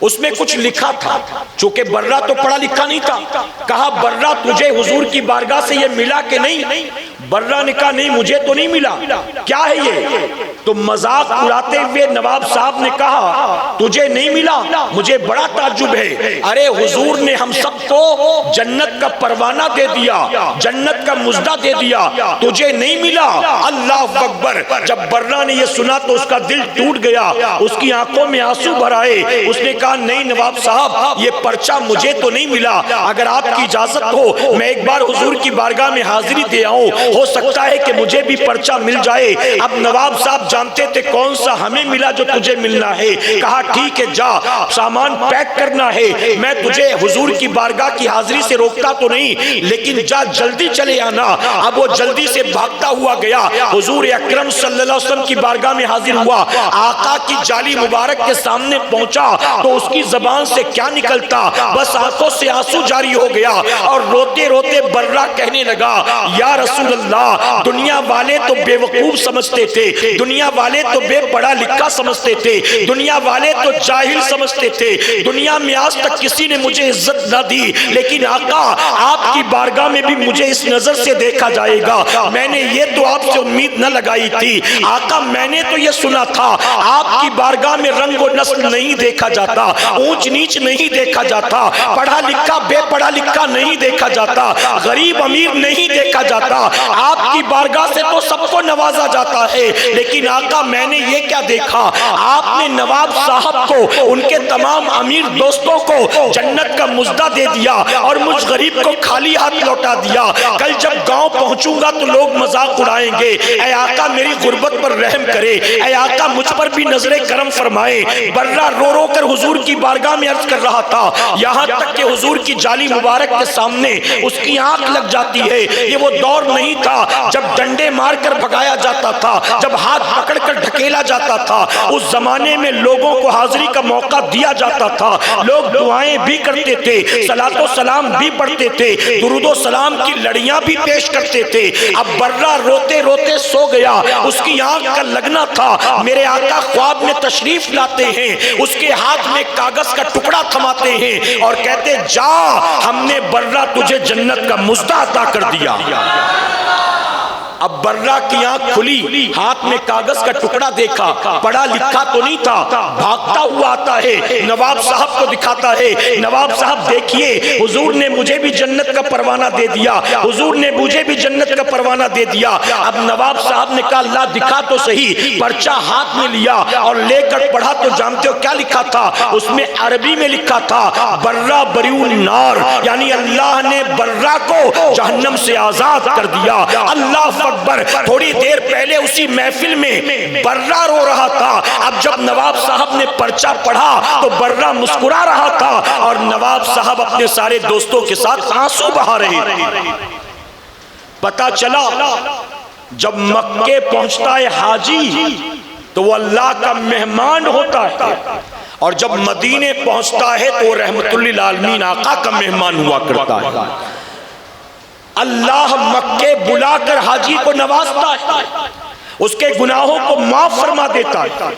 اس میں کچھ لکھا تھا، چونکہ برہ تو پڑھا لکھا نہیں تھا۔ کہا برہ تجھے حضور کی بارگاہ سے یہ ملا کہ نہیں؟ برہ نے کہا نہیں مجھے تو نہیں ملا، کیا ہے یہ؟ تو مذاق اڑاتے ہوئے نواب صاحب نے کہا تجھے نہیں ملا، مجھے بڑا تعجب ہے، ارے حضور نے ہم سب کو جنت کا پروانہ دے دیا، جنت کا مژدہ دے دیا، تجھے نہیں ملا؟ اللہ اکبر۔ جب برہ نے یہ سنا تو اس کا دل ٹوٹ گیا، اس کی آنکھوں میں آنسو بھر آئے، اس نے کہا نہیں نواب صاحب یہ پرچہ مجھے تو نہیں ملا، اگر آپ کی اجازت ہو میں ایک بار حضور کی بارگاہ میں حاضری دے آؤں، ہو سکتا ہے کہ مجھے بھی پرچہ مل جائے۔ اب نواب صاحب جانتے تھے کون سا ہمیں ملا جو تجھے ملنا ہے، کہا ٹھیک ہے جا، سامان پیک کرنا ہے، میں تجھے حضور کی بارگاہ کی حاضری سے روکتا تو نہیں، لیکن جا جلدی چلے آنا۔ اب وہ جلدی سے بھاگتا ہوا گیا، حضور اکرم صلی اللہ علیہ وسلم کی بارگاہ میں حاضر ہوا، آقا کی جالی مبارک کے سامنے پہنچا تو اس کی زبان سے کیا نکلتا، بس آنکھوں سے آنسو جاری ہو گیا اور روتے روتے برہ کہنے لگا یا رسول اللہ، دنیا والے تو بے وقوف سمجھتے تھے، دنیا والے تو بے پڑھا لکھا سمجھتے تھے، دنیا والے تو جاہل سمجھتے تھے، دنیا میں آج تک کسی نے مجھے عزت نہ دی، لیکن آقا آپ کی بارگاہ میں بھی مجھے اس نظر سے دیکھا جائے گا، میں نے یہ تو آپ سے امید نہ لگائی تھی آقا، میں نے تو یہ سنا تھا آپ کی بارگاہ میں رنگ و نسل نہیں دیکھا جاتا، اونچ نیچ نہیں دیکھا جاتا، پڑھا لکھا بے پڑھا لکھا نہیں دیکھا جاتا، غریب امیر نہیں دیکھا جاتا، آپ کی بارگاہ سے تو سب کو نوازا جاتا ہے، لیکن آقا میں نے یہ کیا دیکھا، آپ نے نواب صاحب کو ان کے تمام امیر دوستوں کو جنت کا مژدہ دے دیا اور مجھ غریب کو خالی ہاتھ لوٹا دیا، کل جب گاؤں پہنچوں گا تو لوگ مذاق اڑائیں گے، اے آقا میری غربت پر رحم کرے، اے آقا مجھ پر بھی نظر کرم فرمائے۔ برہ رو رو کر حضور کی بارگاہ میں عرض کر رہا تھا، یہاں تک کہ حضور کی جالی مبارک کے سامنے اس کی آنکھ لگ جاتی ہے۔ یہ وہ دور نہیں تھا جب ڈنڈے مار کر بھگایا جاتا تھا، جب ہاتھ پکڑ کر ڈھکیلا جاتا تھا، اس زمانے میں لوگوں کو حاضری کا موقع دیا جاتا تھا، لوگ دعائیں بھی کرتے تھے، صلاۃ و سلام بھی پڑھتے تھے، درود و سلام کی لڑیاں بھی پیش کرتے تھے۔ اب برہ روتے روتے سو گیا، اس کی آنکھ کا لگنا تھا، میرے آقا خواب میں تشریف لاتے ہیں، اس کے ہاتھ میں کاغذ کا ٹکڑا تھماتے ہیں اور کہتے جا ہم نے برہ تجھے جنت کا مژدہ عطا کر دیا۔ اب برہ کی آنکھ کھلی، ہاتھ میں کاغذ کا ٹکڑا دیکھا، پڑھا لکھا تو نہیں تھا، بھاگتا ہوا آتا ہے، نواب صاحب کو دکھاتا ہے، نواب صاحب دیکھیے حضور نے مجھے بھی جنت کا پروانہ دے دیا، حضور نے مجھے بھی جنت کا پروانہ دے دیا۔ اب نواب صاحب نے کہا اللہ دکھا تو صحیح، پرچہ ہاتھ میں لیا اور لے کر پڑھا تو جانتے ہو کیا لکھا تھا، اس میں عربی میں لکھا تھا برہ بریء النار، یعنی اللہ نے برہ کو جہنم سے آزاد کر دیا۔ اللہ اکبر۔ تھوڑی دیر پہلے اسی محفل میں برہ رو رہا تھا، اب جب نواب صاحب نے پرچہ پڑھا تو برہ مسکرا رہا تھا اور نواب صاحب اپنے سارے دوستوں کے ساتھ آنسو بہا رہے تھے۔ پتہ چلا جب مکے پہنچتا ہے حاجی تو وہ اللہ کا مہمان ہوتا ہے، اور جب مدینے پہنچتا ہے تو وہ رحمت للعالمین آقا کا مہمان ہوا کرتا ہے۔ اللہ مکے بلا کر حاجی کو نوازتا ہے، اس کے گناہوں کو معاف فرما دیتا ہے،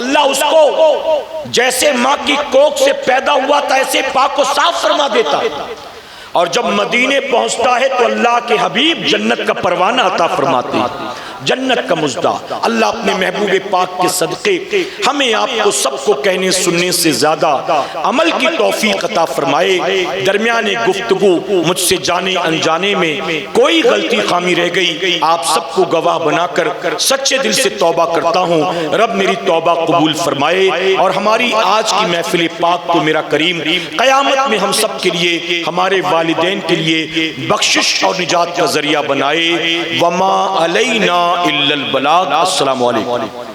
اللہ اس کو جیسے ماں کی کوکھ سے پیدا ہوا تھا ایسے پاک و صاف فرما دیتا ہے، اور جب مدینے پہنچتا ہے تو اللہ کے حبیب جنت کا پروانہ عطا فرماتے ہیں، جنت کا مژدہ۔ اللہ اپنے محبوب پاک کے صدقے ہمیں آپ کو سب کو کہنے سننے سے زیادہ عمل کی توفیق عطا فرمائے۔ درمیان گفتگو مجھ سے جانے انجانے میں کوئی غلطی خامی رہ گئی، آپ سب کو گواہ بنا کر سچے دل سے توبہ کرتا ہوں، رب میری توبہ قبول فرمائے اور ہماری آج کی محفل پاک کو میرا کریم قیامت میں ہم سب کے لیے، ہمارے والدین کے لیے بخشش اور نجات کا ذریعہ بنائے۔ وما علینا الا البلاغ۔ السلام علیکم۔